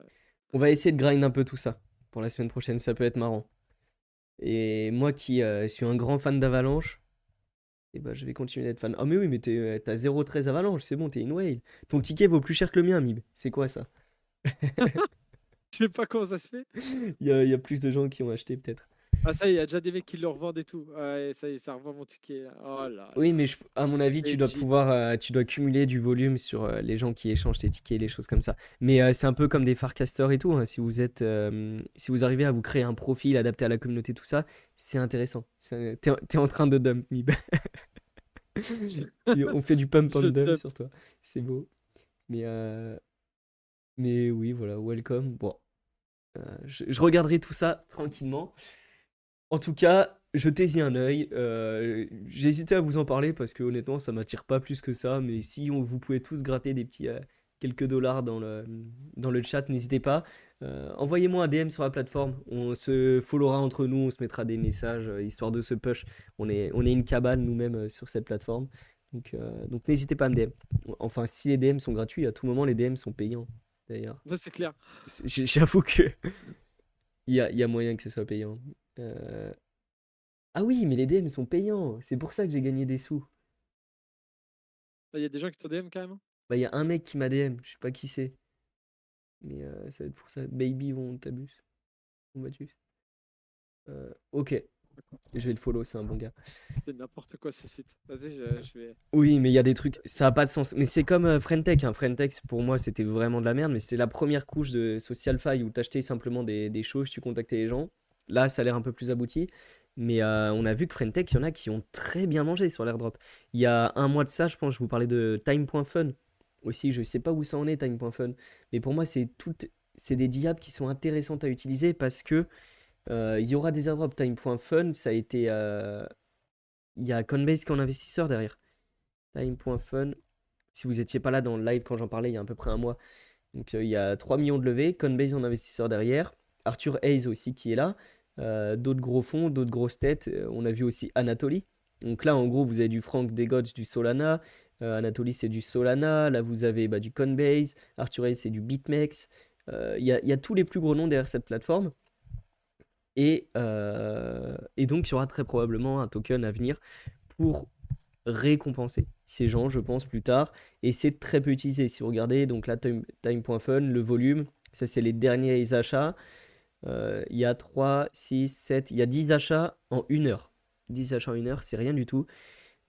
on va essayer de grind un peu tout ça pour la semaine prochaine, ça peut être marrant. Et moi qui suis un grand fan d'Avalanche, et bah, je vais continuer d'être fan. Oh mais oui, mais t'as 0,13 Avalanche, c'est bon, t'es une whale. Ton ticket vaut plus cher que le mien, Mib. C'est quoi ça? Je sais pas comment ça se fait. Il y a plus de gens qui ont acheté peut-être. Ah ça y est, il y a déjà des mecs qui le revendent et tout. Ouais, ça y est, ça revend mon ticket là. Oh là Oui, mais là. à mon avis, Legit. tu dois cumuler du volume sur les gens qui échangent tes tickets, les choses comme ça. Mais c'est un peu comme des farcasters et tout, hein. Si vous arrivez à vous créer un profil adapté à la communauté, tout ça, c'est intéressant. T'es en train de dump, Mib. Je, On fait du pump and je dump dump. sur toi. C'est beau. Mais, euh, mais oui, voilà, welcome. Bon, je regarderai tout ça tranquillement. En tout cas, jetez-y un œil. J'hésitais à vous en parler parce que honnêtement, ça m'attire pas plus que ça. Mais si vous pouvez tous gratter des petits quelques dollars dans le chat, n'hésitez pas. Envoyez-moi un DM sur la plateforme. On se followera entre nous, on se mettra des messages histoire de se push. On est une cabane nous-mêmes sur cette plateforme. Donc n'hésitez pas à me DM. Enfin, si les DM sont gratuits, à tout moment les DM sont payants. D'ailleurs, Ça c'est clair. j'avoue que il y a moyen que ce soit payant. Euh, ah oui, mais les DM sont payants. C'est pour ça que j'ai gagné des sous. Il y a des gens qui te DM carrément. Bah, il y a un mec qui m'a DM, je sais pas qui c'est. Mais ça va être pour ça. Baby, on t'abuse. On battu. Ok, je vais le follow, c'est un bon gars. C'est n'importe quoi ce site. Vas-y, je vais. Oui, mais il y a des trucs, ça a pas de sens. Mais c'est comme Friendtech, hein. Friendtech, pour moi, c'était vraiment de la merde, mais c'était la première couche de Social Fi où t'achetais simplement des choses, tu contactais les gens. Là, ça a l'air un peu plus abouti. Mais on a vu que Friendtech, il y en a qui ont très bien mangé sur l'airdrop. Il y a un mois de ça, je pense, je vous parlais de Time.fun. Aussi, je sais pas où ça en est, Time.fun. Mais pour moi, c'est des diables qui sont intéressantes à utiliser parce que il y aura des airdrops. Time.fun, ça a été. Il y a Coinbase qui est en investisseur derrière. Time.fun. Si vous étiez pas là dans le live quand j'en parlais il y a à peu près un mois. Donc il y a 3 millions de levées, Coinbase en investisseur derrière, Arthur Hayes aussi qui est là, d'autres gros fonds, d'autres grosses têtes. On a vu aussi Anatoly. Donc là en gros vous avez du Frank Degots du Solana, Anatoly c'est du Solana, là vous avez bah, du Coinbase, Arthur Hayes c'est du BitMEX. Il y a tous les plus gros noms derrière cette plateforme. Et donc il y aura très probablement un token à venir pour récompenser ces gens, je pense, plus tard. Et c'est très peu utilisé. Si vous regardez, donc là, time.fun, le volume, ça, c'est les derniers achats. Il y a 3, 6, 7, il y a 10 achats en 1 heure. 10 achats en 1 heure, c'est rien du tout.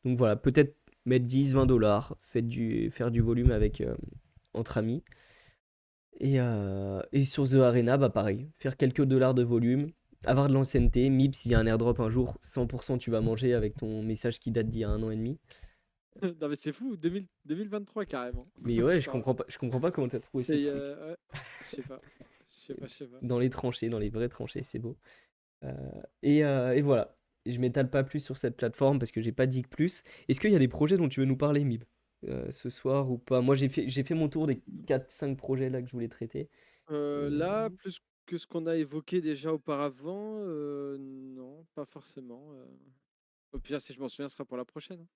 Donc voilà, peut-être mettre 10, 20 dollars, faire du volume avec, entre amis. Et sur The Arena, bah pareil, faire quelques dollars de volume, avoir de l'ancienneté. MIP, s'il y a un airdrop un jour, 100% tu vas manger avec ton message qui date d'il y a 1 an et demi. Non, mais c'est fou, 2023 carrément. Mais ouais, Enfin, je comprends pas comment t'as trouvé ce c'est. truc. Ouais, je sais pas. Je sais pas. Dans les tranchées, dans les vraies tranchées, c'est beau. Euh, et voilà. Je m'étale pas plus sur cette plateforme parce que j'ai pas dit que plus. Est-ce qu'il y a des projets dont tu veux nous parler, Mib, ce soir ou pas? Moi, j'ai fait mon tour des 4, 5 projets là que je voulais traiter. Euh, Là, plus que ce qu'on a évoqué déjà auparavant, non, pas forcément. Au pire, si je m'en souviens, ce sera pour la prochaine, hein.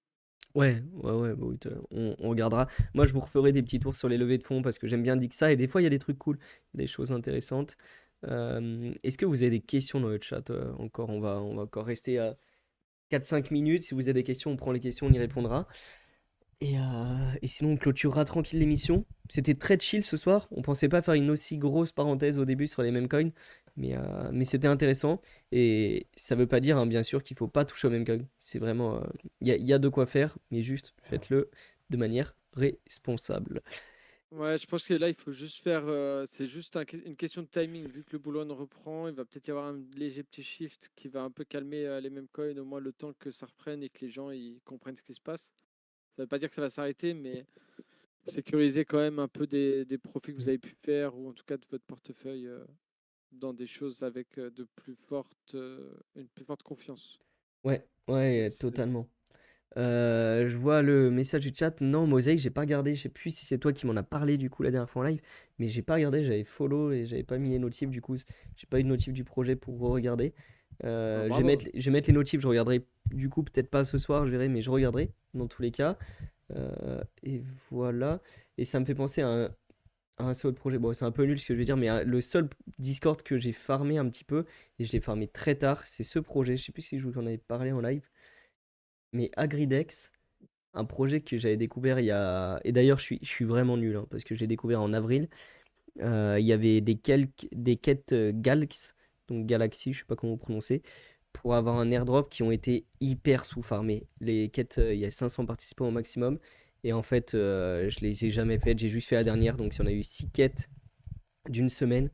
Ouais, ouais, ouais, bah oui, on regardera. Moi, je vous referai des petits tours sur les levées de fonds parce que j'aime bien dire ça et des fois, il y a des trucs cool, des choses intéressantes. Est-ce que vous avez des questions dans le chat encore? On va encore rester à 4, 5 minutes. Si vous avez des questions, on prend les questions, on y répondra. Et sinon, on clôturera tranquille l'émission. C'était très chill ce soir. On pensait pas faire une aussi grosse parenthèse au début sur les mêmes coins, mais c'était intéressant. Et ça veut pas dire, hein, bien sûr, qu'il faut pas toucher au même coin. C'est vraiment. Il y a de quoi faire, mais juste faites-le de manière responsable. Ouais, je pense que là, il faut juste faire. C'est juste une question de timing. Vu que le boulot reprend, il va peut-être y avoir un léger petit shift qui va un peu calmer les mêmes coins, au moins le temps que ça reprenne et que les gens ils comprennent ce qui se passe. Ça veut pas dire que ça va s'arrêter, mais sécuriser quand même un peu des profits que vous avez pu faire, ou en tout cas de votre portefeuille dans des choses avec une plus forte confiance. Ouais, C'est ouais, c'est bon. totalement. Je vois le message du chat. Non, Mosaïque, j'ai pas regardé. Je sais plus si c'est toi qui m'en as parlé du coup la dernière fois en live, mais j'ai pas regardé. J'avais follow et j'avais pas mis les notifs. Du coup, j'ai pas eu de notif du projet pour regarder. Ah, Je vais mettre, bravo. je vais mettre les notifs. Je regarderai du coup peut-être pas ce soir, je verrai, mais je regarderai dans tous les cas. Et voilà. Et ça me fait penser à un seul autre projet. Bon, c'est un peu nul ce que je vais dire, mais le seul Discord que j'ai farmé un petit peu et je l'ai farmé très tard, c'est ce projet. Je sais plus si je vous en avais parlé en live, mais Agridex, un projet que j'avais découvert il y a. Et d'ailleurs, je suis vraiment nul, hein, parce que j'ai découvert en avril. Il y avait des quêtes Galx, donc Galaxy, je sais pas comment vous prononcez, pour avoir un airdrop qui ont été hyper sous-farmés. Les quêtes, il y a 500 participants au maximum. Et en fait, je les ai jamais faites. J'ai juste fait la dernière. Donc, il y en a eu 6 quêtes d'une semaine.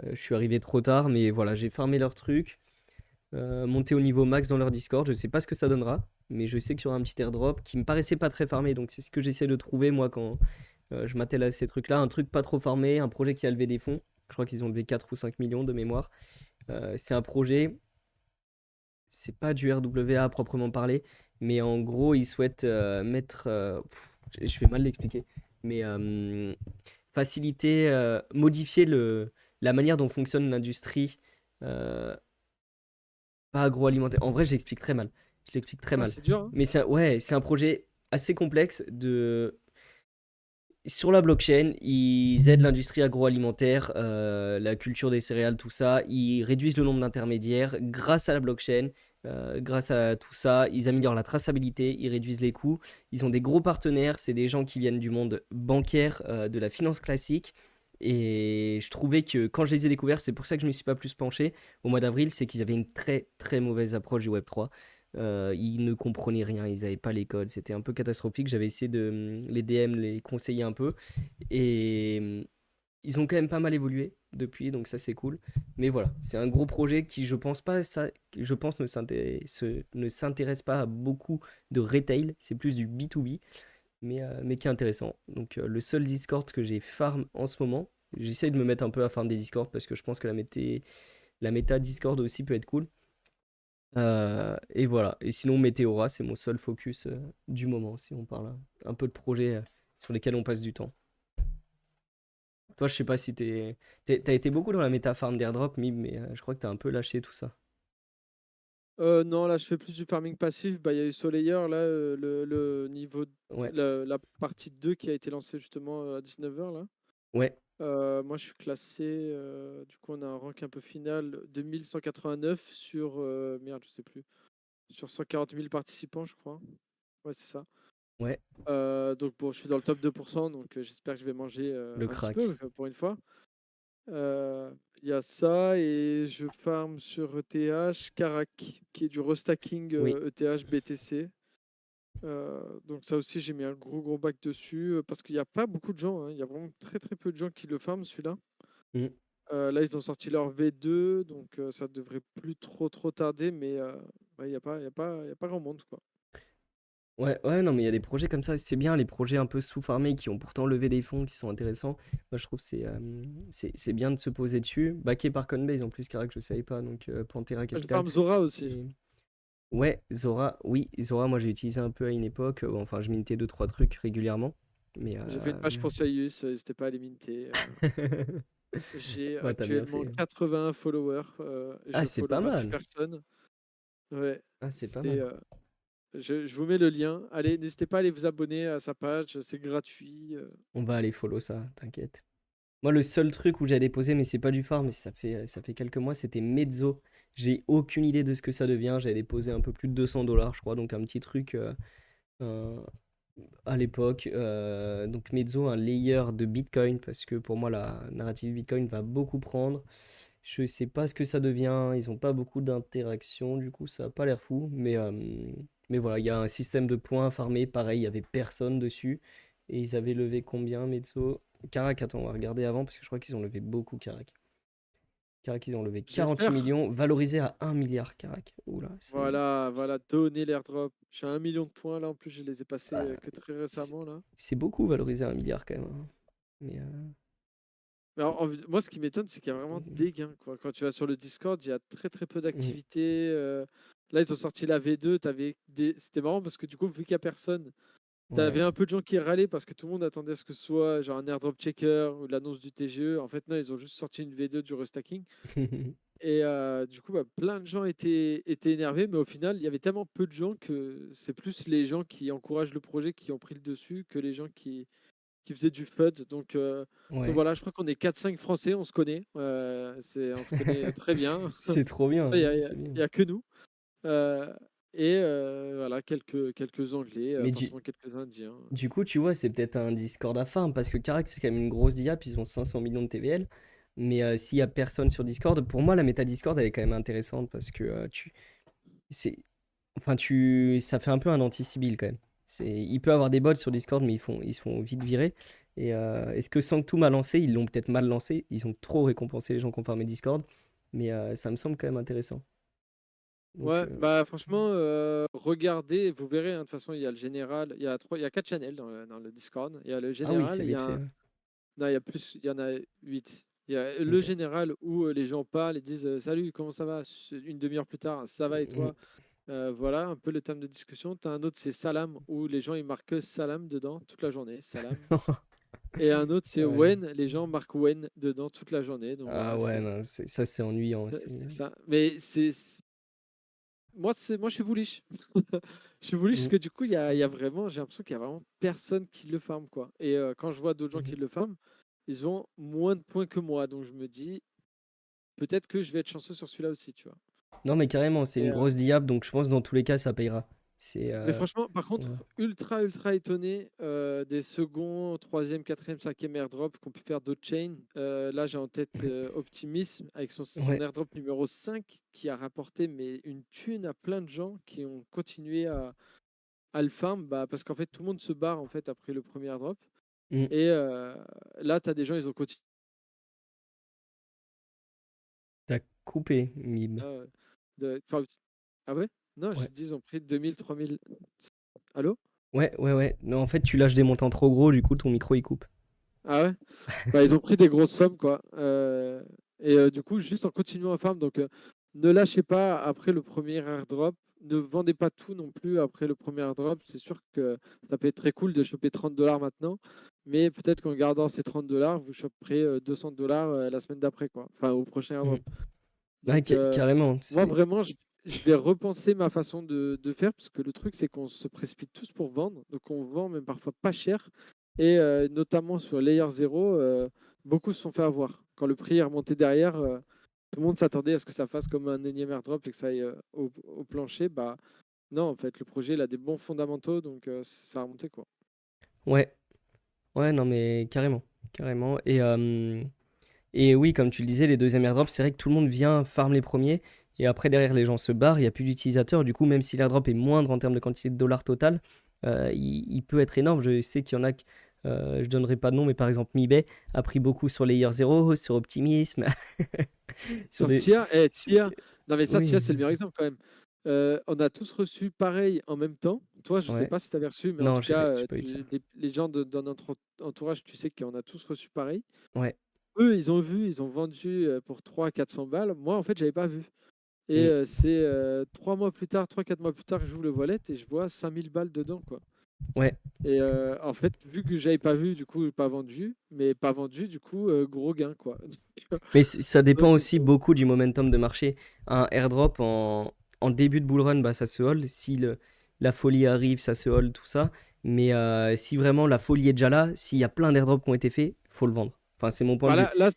Je suis arrivé trop tard, mais voilà, j'ai farmé leur truc. Monter au niveau max dans leur Discord. Je sais pas ce que ça donnera, mais je sais qu'il y aura un petit airdrop qui me paraissait pas très farmé. Donc c'est ce que j'essaie de trouver moi quand je m'attelle à ces trucs-là. Un truc pas trop farmé, un projet qui a levé des fonds. Je crois qu'ils ont levé 4 ou 5 millions de mémoire. C'est un projet, c'est pas du RWA à proprement parler, mais en gros ils souhaitent mettre. Je fais mal l'expliquer, mais faciliter, modifier la manière dont fonctionne l'industrie. euh, Pas agroalimentaire. En vrai, j'explique très mal. Je l'explique très Ah, mal. c'est dur, hein. Mais ouais, c'est un projet assez complexe de. Sur la blockchain, ils aident l'industrie agroalimentaire, la culture des céréales, tout ça. Ils réduisent le nombre d'intermédiaires grâce à la blockchain. Grâce à tout ça, ils améliorent la traçabilité, ils réduisent les coûts. Ils ont des gros partenaires, c'est des gens qui viennent du monde bancaire, de la finance classique. Et je trouvais que quand je les ai découverts, c'est pour ça que je ne me suis pas plus penché au mois d'avril, c'est qu'ils avaient une très très mauvaise approche du Web3. Ils ne comprenaient rien, ils n'avaient pas les codes, c'était un peu catastrophique. J'avais essayé de les DM, les conseiller un peu. Et ils ont quand même pas mal évolué depuis, donc ça c'est cool. Mais voilà, c'est un gros projet qui, je pense pas, ça, je pense ne s'intéresse pas à beaucoup de retail, c'est plus du B2B, mais qui est intéressant. Donc le seul Discord que j'ai farm en ce moment, j'essaie de me mettre un peu à farm des Discord parce que je pense que la méta Discord aussi peut être cool. Et voilà. Et sinon, Meteora, c'est mon seul focus du moment, si on parle un peu de projets sur lesquels on passe du temps. Toi, je sais pas si t'as été beaucoup dans la méta farm d'airdrop, Mib, mais je crois que t'as un peu lâché tout ça. Non, là, je fais plus du farming passif. Bah, il y a eu Soleyer, là, le niveau, Ouais, la partie 2 qui a été lancée justement à 19 h là. ouais, Moi, je suis classé, du coup, on a un rank un peu final, 2189 sur, merde, je sais plus, sur 140 000 participants, je crois. Ouais, c'est ça. Ouais, Donc bon, je suis dans le top 2%, donc j'espère que je vais manger le un petit peu crack. pour une fois. Euh, Il y a ça et je farm sur ETH, Karak, qui est du restacking Oui. ETH BTC. Donc ça aussi, j'ai mis un gros bac dessus parce qu'il n'y a pas beaucoup de gens, hein. Il y a vraiment très peu de gens qui le farment celui-là. Mm. Là, ils ont sorti leur V2, donc ça devrait plus trop tarder, mais ouais, il n'y a pas, y a pas grand monde, quoi. Ouais, ouais, non, mais il y a des projets comme ça, c'est bien, les projets un peu sous-farmés qui ont pourtant levé des fonds, qui sont intéressants. Moi, je trouve que c'est bien de se poser dessus. Backé par Coinbase en plus, Karak, je savais pas, donc Pantera Je Capital. farm Zora aussi. Et... Ouais, Zora, oui, Zora, moi j'ai utilisé un peu à une époque. Enfin, je mintais deux, trois trucs régulièrement. Mais. J'ai fait une page pour Sirius, n'hésitez pas à les minter. J'ai Ouais, t'as bien actuellement fait. 81 followers et Ah, je c'est follow pas 28 mal. personnes. Ouais, Ah, c'est pas c'est, mal. je vous mets le lien. Allez, n'hésitez pas à aller vous abonner à sa page, c'est gratuit. On va aller follow ça, t'inquiète. Moi, le seul truc où j'ai déposé, mais c'est pas du phare, mais ça fait quelques mois, c'était Mezzo. J'ai aucune idée de ce que ça devient. J'avais déposé un peu plus de 200 $, je crois, donc un petit truc euh, à l'époque. Donc Mezzo, un layer de Bitcoin, parce que pour moi, la narrative Bitcoin va beaucoup prendre. Je sais pas ce que ça devient. Ils ont pas beaucoup d'interactions, du coup, ça a pas l'air fou. Mais voilà, il y a un système de points farmés. Pareil, il y avait personne dessus. Et ils avaient levé combien, Mezzo? Carac, attends, on va regarder avant parce que je crois qu'ils ont levé beaucoup, Carac. Carac, ils ont levé 48 J'espère. millions, valorisé à 1 milliard, Carac. Oula, Voilà, donner l'airdrop. J'ai 1 million de points là, en plus, je les ai passés bah, que très c'est récemment là. c'est beaucoup valorisé à 1 milliard quand même, hein. Mais Mais moi, ce qui m'étonne, c'est qu'il y a vraiment des gains, quoi. Quand tu vas sur le Discord, il y a très peu mm, d'activités. Là, ils ont sorti la V2. C'était marrant parce que du coup, vu qu'il n'y a personne, tu avais ouais. un peu de gens qui râlaient parce que tout le monde attendait à ce que ce soit genre un airdrop checker ou l'annonce du TGE. En fait, non, ils ont juste sorti une V2 du restacking. Et du coup, bah, plein de gens étaient énervés, mais au final, il y avait tellement peu de gens que c'est plus les gens qui encouragent le projet qui ont pris le dessus que les gens qui faisaient du FUD. Donc Ouais. voilà, je crois qu'on est 4-5 Français, on se connaît. On se connaît très bien. C'est trop bien, Il n'y hein, a, c'est bien. il y a que nous. Euh, et voilà, quelques Anglais, Mais forcément quelques Indiens. du coup, tu vois, c'est peut-être un Discord à farm parce que Carac, c'est quand même une grosse diap, ils ont 500 millions de TVL. Mais s'il y a personne sur Discord, pour moi, la méta Discord, elle est quand même intéressante parce que c'est, enfin, ça fait un peu un anti-Sibyl quand même. Il peut avoir des bots sur Discord, mais ils se font vite virer. Et est-ce que Sanctum a lancé? Ils l'ont peut-être mal lancé. Ils ont trop récompensé les gens qui ont farmé Discord. Mais ça me semble quand même intéressant. Donc, Ouais, bah franchement, regardez, vous verrez, hein. De toute façon, il y a le général, il y a 4 channels dans le Discord. Il y a le ah oui, général, c'est il y vite a fait, ouais. non, il y a plus, il y en a 8. Il y a le Ok. général où les gens parlent et disent salut, comment ça va? Une demi-heure plus tard, ça va et Mm, toi? Voilà un peu le thème de discussion. Tu as un autre, c'est salam, où les gens ils marquent que salam dedans toute la journée, salam. mm. Et un autre, c'est Ouais. when, les gens marquent when dedans toute la journée. Donc Ah voilà, ouais, non, ça c'est ennuyant aussi. c'est ça. Mais moi, je suis bullish. Je suis bullish parce Mm, que du coup, il y a vraiment, j'ai l'impression qu'il y a vraiment personne qui le farm, quoi. Et quand je vois d'autres gens mhm. qui le farm, ils ont moins de points que moi. Donc je me dis, peut-être que je vais être chanceux sur celui-là aussi, tu vois. Non, mais carrément, c'est Et, une grosse diable, donc je pense que dans tous les cas, ça payera. C'est. mais franchement, par Ouais. contre, ultra étonné des seconds, troisième, quatrième, cinquième airdrop qu'on pu faire d'autres chains. Là, j'ai en tête Optimism avec son Ouais. airdrop numéro 5 qui a rapporté mais une thune à plein de gens qui ont continué à le farm bah, parce qu'en fait, tout le monde se barre en fait après le premier airdrop. Mm. Et là, tu as des gens, ils ont continué. T'as coupé, Mib. euh, enfin, ah ouais? Non, j'ai Ouais. dit, ils ont pris 2000, 3000. Allô? Ouais, ouais, ouais. Non, en fait, tu lâches des montants trop gros, du coup, ton micro, il coupe. Ah ouais? Bah, ils ont pris des grosses sommes, quoi. Et du coup, juste en continuant à farm, donc ne lâchez pas après le premier airdrop. Ne vendez pas tout non plus après le premier airdrop. C'est sûr que ça peut être très cool de choper 30 $ maintenant, mais peut-être qu'en gardant ces 30 $, vous choperez 200 $ la semaine d'après, quoi. Enfin, au prochain Mm. airdrop. Ouais, Donc, carrément. moi, C'est. vraiment, je vais repenser ma façon de faire, parce que le truc, c'est qu'on se précipite tous pour vendre. Donc, on vend même parfois pas cher. Et notamment sur Layer 0, beaucoup se sont fait avoir. Quand le prix est remonté derrière, tout le monde s'attendait à ce que ça fasse comme un énième airdrop et que ça aille au plancher. Bah, Non, en fait, le projet, il a des bons fondamentaux, donc ça a remonté, quoi. Ouais, ouais, non, mais carrément, carrément. Et oui, comme tu le disais, les deuxièmes airdrops, c'est vrai que tout le monde vient, farm les premiers, et après, derrière, les gens se barrent, il n'y a plus d'utilisateurs. Du coup, même si l'airdrop est moindre en termes de quantité de dollars total, il peut être énorme. Je sais qu'il y en a, je donnerai pas de nom, mais par exemple, Mibay a pris beaucoup sur Layer 0, sur Optimisme, sur Sur des... Tia, sur- Tia, non mais ça, Tia, Oui, c'est le meilleur exemple quand même. On a tous reçu pareil en même temps. Toi, je sais ouais. pas si tu avais reçu, mais en Non, tout cas, j'ai pas eu de ça. les gens dans notre entourage, tu sais qu'on a tous reçu pareil. Ouais. Eux, ils ont vu, ils ont vendu pour 300-400 balles. Moi, en fait, j'avais pas vu. Et Mm. c'est 3 mois plus tard, 3-4 mois plus tard, que j'ouvre le wallet et je vois 5000 balles dedans, quoi. Ouais. Et en fait, vu que j'avais pas vu, du coup, pas vendu, mais pas vendu, du coup, gros gain, quoi. Mais ça dépend Donc, aussi beaucoup du momentum de marché. Un airdrop en début de bull run, bah, ça se hold. Si la folie arrive, ça se hold, tout ça. Mais si vraiment la folie est déjà là, s'il y a plein d'airdrops qui ont été faits, faut le vendre. Enfin, c'est mon point de vue. là,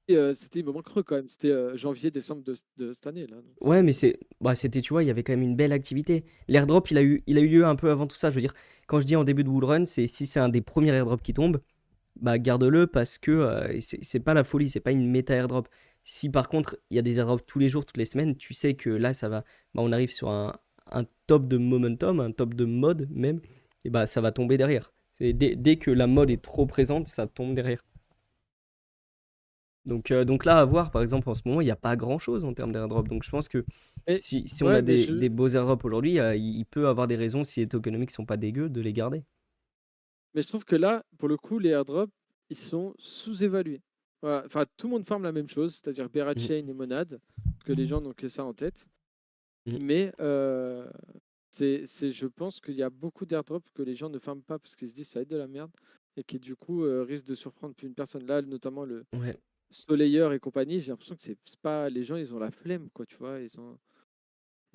Mais c'était un moment creux quand même. C'était janvier, décembre de cette année, là. Donc, ouais, mais c'était, tu vois, il y avait quand même une belle activité. L'airdrop, il a eu lieu un peu avant tout ça. Je veux dire, quand je dis en début de bull run, c'est si c'est un des premiers airdrops qui tombe, bah garde-le parce que c'est pas la folie, c'est pas une méta airdrop. Si par contre il y a des airdrops tous les jours, toutes les semaines, tu sais que là ça va, bah, on arrive sur un top de momentum, un top de mode même, et bah ça va tomber derrière. Dès que la mode est trop présente, ça tombe derrière. Donc là, à voir, par exemple, en ce moment, il n'y a pas grand-chose en termes d'airdrop. Donc je pense que mais, si on a ouais, mais des beaux airdrops aujourd'hui, il peut avoir des raisons, si les tokenomics sont pas dégueux, de les garder. je trouve que là, pour le coup, les airdrops, ils sont sous-évalués. Voilà. Enfin, tout le monde farme la même chose, c'est-à-dire Mm, Berachain et Monad, parce que les gens n'ont que ça en tête. mm. Mais je pense qu'il y a beaucoup d'airdrops que les gens ne farment pas parce qu'ils se disent ça va être de la merde et qui du coup risquent de surprendre plus une personne. Là, notamment le Ouais. Soleilleur et compagnie, j'ai l'impression que c'est pas les gens, ils ont la flemme, quoi, tu vois. Et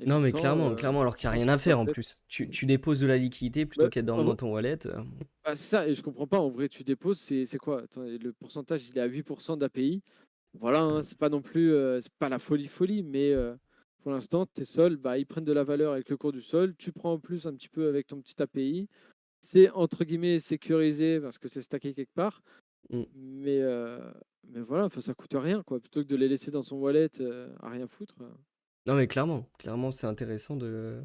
Non, mais pourtant, clairement, clairement, alors je qu'il n'y a pense rien à que ça faire en peut être. plus. Tu déposes de la liquidité plutôt Bah, qu'être dormir en dans vrai- ton wallet. bah, c'est ça, et je comprends pas. En vrai, tu déposes, c'est quoi? Attends, le pourcentage, il est à 8% d'API. Voilà, hein, c'est pas non plus, c'est pas la folie, mais pour l'instant, tes sols, bah, ils prennent de la valeur avec le cours du sol. Tu prends en plus un petit peu avec ton petit API. C'est entre guillemets sécurisé parce que c'est stacké quelque part. Mm. Mais, mais voilà, enfin, ça coûte rien, quoi. Plutôt que de les laisser dans son wallet à rien foutre. Non, mais clairement, clairement, c'est intéressant de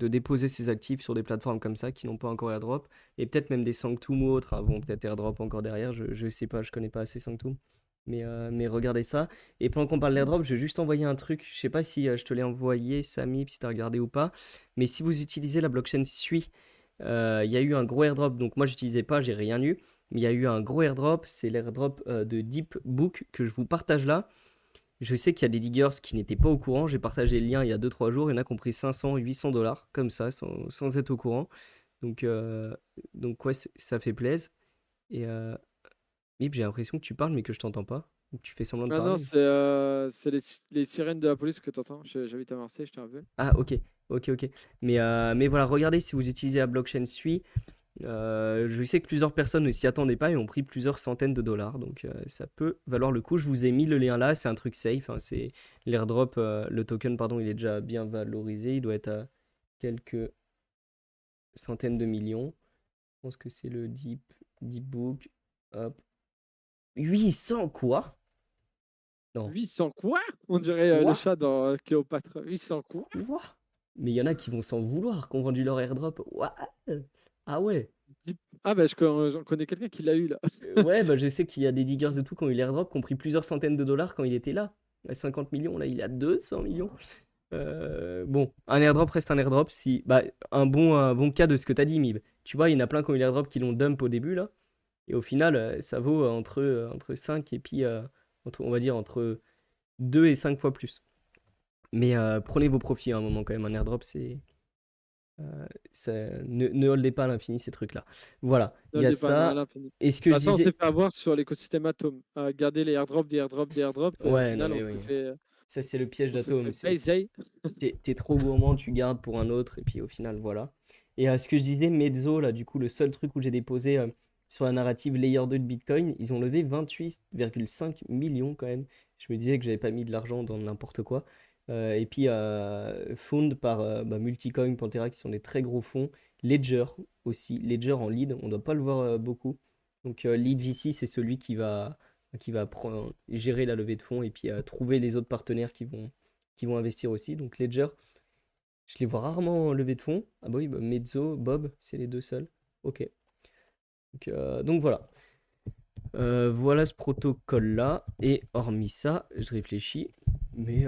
déposer ses actifs sur des plateformes comme ça qui n'ont pas encore airdrop. Et peut-être même des Sanctum ou autres, hein, vont peut-être airdrop encore derrière. Je sais pas, je connais pas assez Sanctum. Mais regardez ça. Et pendant qu'on parle d'airdrop, je vais juste envoyer un truc. Je sais pas si je te l'ai envoyé, Samy, si tu as regardé ou pas. Mais si vous utilisez la blockchain Sui, il y a eu un gros airdrop. Donc moi, j'utilisais pas, j'ai rien eu. Mais il y a eu un gros airdrop. C'est l'airdrop de Deepbook que je vous partage là. Je sais qu'il y a des diggers qui n'étaient pas au courant. J'ai partagé le lien il y a 2-3 jours. Il y en a qui ont pris 500, 800 dollars, comme ça, sans être au courant. Donc, euh, donc ouais, ça fait plaisir. Et Mip, j'ai l'impression que tu parles, mais que je t'entends pas. Ou que tu fais semblant de Ah non, parler. c'est les sirènes de la police que tu entends. J'habite à Marseille, je te rappelle. Ah, ok, ok, ok. Mais voilà, regardez si vous utilisez la blockchain Sui. Je sais que plusieurs personnes ne s'y attendaient pas et ont pris plusieurs centaines de dollars. Donc ça peut valoir le coup. Je vous ai mis le lien là. C'est un truc safe, hein, c'est l'airdrop, le token, pardon, il est déjà bien valorisé. Il doit être à quelques centaines de millions. Je pense que c'est le Deep Book. Hop. 800 quoi? Non. 800 quoi? On dirait le Quoi? chat dans Cléopâtre. 800 quoi? Quoi? Mais il y en a qui vont s'en vouloir, qui ont vendu leur airdrop. What? Ah ouais. Ah bah j'en connais quelqu'un qui l'a eu là. Ouais, bah je sais qu'il y a des diggers et tout qui ont eu l'airdrop, qui ont pris plusieurs centaines de dollars quand il était là. À 50 millions, là il est à 200 millions. Bon, un airdrop reste un airdrop. Si, bah, un bon cas de ce que t'as dit, Mib. Tu vois, il y en a plein qui ont eu l'airdrop qui l'ont dump au début là. Et au final, ça vaut entre 5 et puis, on va dire, entre 2 et 5 fois plus. Mais prenez vos profits à un moment quand même. Un airdrop, ne holdez pas à l'infini ces trucs-là. Voilà, il Non, y a le départ, non, ça. là, fini. Et ce que je Bah, ça, on s'est disais. fait avoir sur l'écosystème Atom. À garder les airdrops, des airdrops, des airdrops. Et au Ouais, non final, mais oui. Ça, c'est le piège on s'est d'Atome. fait baiser. T'es trop gourmand, tu gardes pour un autre, et puis au final, voilà. Et ce que je disais, Mezzo, là, du coup, le seul truc où j'ai déposé sur la narrative Layer 2 de Bitcoin, ils ont levé 28,5 millions quand même. Je me disais que j'avais pas mis de l'argent dans n'importe quoi. Et puis Found par Multicoin, Pantera qui sont des très gros fonds. Ledger aussi, Ledger en lead, on ne doit pas le voir beaucoup. Donc lead VC, c'est celui qui va gérer la levée de fonds et puis trouver les autres partenaires qui vont investir aussi. Donc Ledger, je les vois rarement en levée de fonds. Ah bah oui, Mezzo, Bob, c'est les deux seuls. Ok. Donc voilà. Voilà ce protocole-là. Et hormis ça, je réfléchis. Mais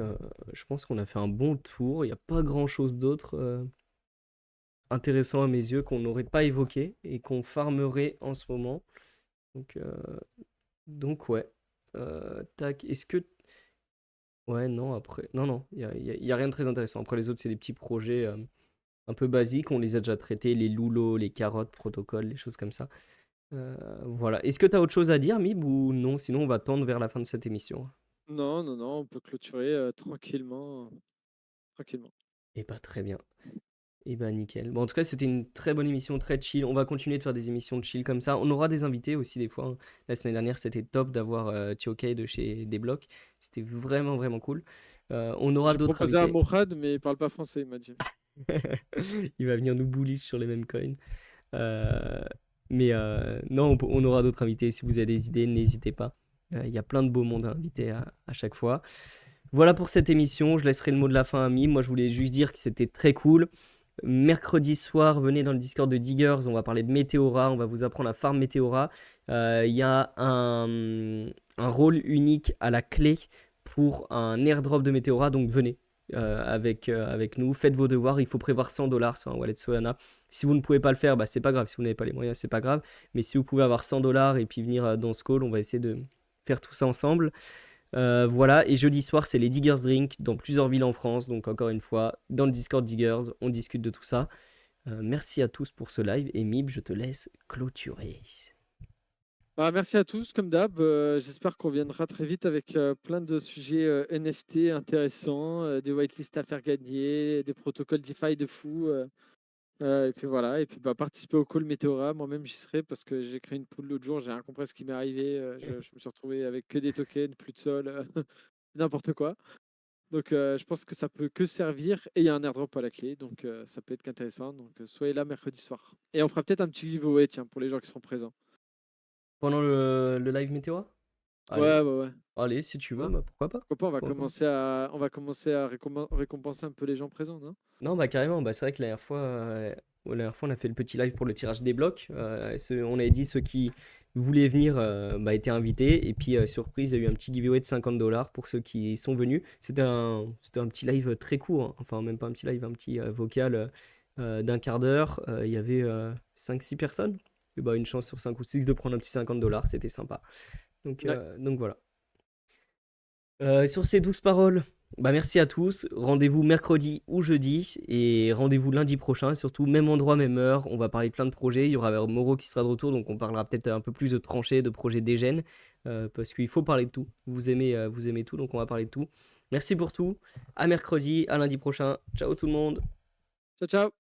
je pense qu'on a fait un bon tour. Il n'y a pas grand-chose d'autre intéressant à mes yeux qu'on n'aurait pas évoqué et qu'on farmerait en ce moment. Donc, euh, donc ouais. Tac. Est-ce que... Ouais, non, après... Non, non, il y a rien de très intéressant. Après, les autres, c'est des petits projets un peu basiques. On les a déjà traités. Les loulots, les carottes, protocoles, les choses comme ça. Voilà. Est-ce que tu as autre chose à dire, Mib, ou non? Sinon, on va tendre vers la fin de cette émission. Non, non, non, on peut clôturer tranquillement. Tranquillement. Eh bah, très bien. Eh bah, nickel. Bon, en tout cas, c'était une très bonne émission, très chill. On va continuer de faire des émissions de chill comme ça. On aura des invités aussi, des fois, hein. La semaine dernière, c'était top d'avoir Tiokai de chez Desblocs. C'était vraiment, vraiment cool. On aura J'ai d'autres proposé à invités. Mourad, mais il parle pas français, il m'a dit. Il va venir nous bully sur les mêmes coins. Euh, mais non, on aura d'autres invités. Si vous avez des idées, n'hésitez pas. Il y a plein de beaux mondes à inviter à chaque fois. Voilà pour cette émission. Je laisserai le mot de la fin à Mime. Moi, je voulais juste dire que c'était très cool. Mercredi soir, venez dans le Discord de Diggers. On va parler de Météora. On va vous apprendre à farm Météora. Il y a un rôle unique à la clé pour un airdrop de Météora. Donc venez avec nous. Faites vos devoirs. Il faut prévoir $100 sur un wallet Solana. Si vous ne pouvez pas le faire, bah, c'est pas grave. Si vous n'avez pas les moyens, c'est pas grave. Mais si vous pouvez avoir $100 et puis venir dans ce call, on va essayer de faire tout ça ensemble. Voilà, et jeudi soir, c'est les Diggers Drink dans plusieurs villes en France. Donc, encore une fois, dans le Discord Diggers, on discute de tout ça. Merci à tous pour ce live. Et Mib, je te laisse clôturer. Bah, merci à tous, comme d'hab. J'espère qu'on reviendra très vite avec plein de sujets NFT intéressants, des whitelists à faire gagner, des protocoles DeFi de fou. Et puis voilà, et puis bah, participer au call Météora, moi-même j'y serai parce que j'ai créé une pool l'autre jour, j'ai rien compris ce qui m'est arrivé. Je me suis retrouvé avec que des tokens, plus de sol, n'importe quoi. Donc je pense que ça peut que servir et il y a un airdrop à la clé, donc ça peut être qu'intéressant. Donc soyez là mercredi soir. Et on fera peut-être un petit giveaway, tiens, pour les gens qui seront présents. Pendant le live météo? Allez, Ouais, ouais, ouais. allez, si tu veux, Hein. bah, pourquoi pas? Pourquoi pas, Pourquoi pas? on va commencer à récompenser un peu les gens présents, non? Non, bah carrément, bah, c'est vrai que la dernière fois, on a fait le petit live pour le tirage des blocs. On avait dit ceux qui voulaient venir bah, étaient invités. Et puis, surprise, il y a eu un petit giveaway de $50 pour ceux qui sont venus. C'était un petit live très court, hein. Enfin, même pas un petit live, un petit vocal d'un quart d'heure. Il y avait 5-6 personnes. Et bah, une chance sur 5 ou 6 de prendre un petit $50, c'était sympa. Ouais. Donc voilà. Sur ces douces paroles, bah merci à tous. Rendez-vous mercredi ou jeudi et rendez-vous lundi prochain. Surtout, même endroit, même heure. On va parler plein de projets. Il y aura Moro qui sera de retour, donc on parlera peut-être un peu plus de tranchées, de projets dégènes, parce qu'il faut parler de tout. Vous aimez tout, donc on va parler de tout. Merci pour tout. À mercredi, à lundi prochain. Ciao tout le monde. Ciao, ciao.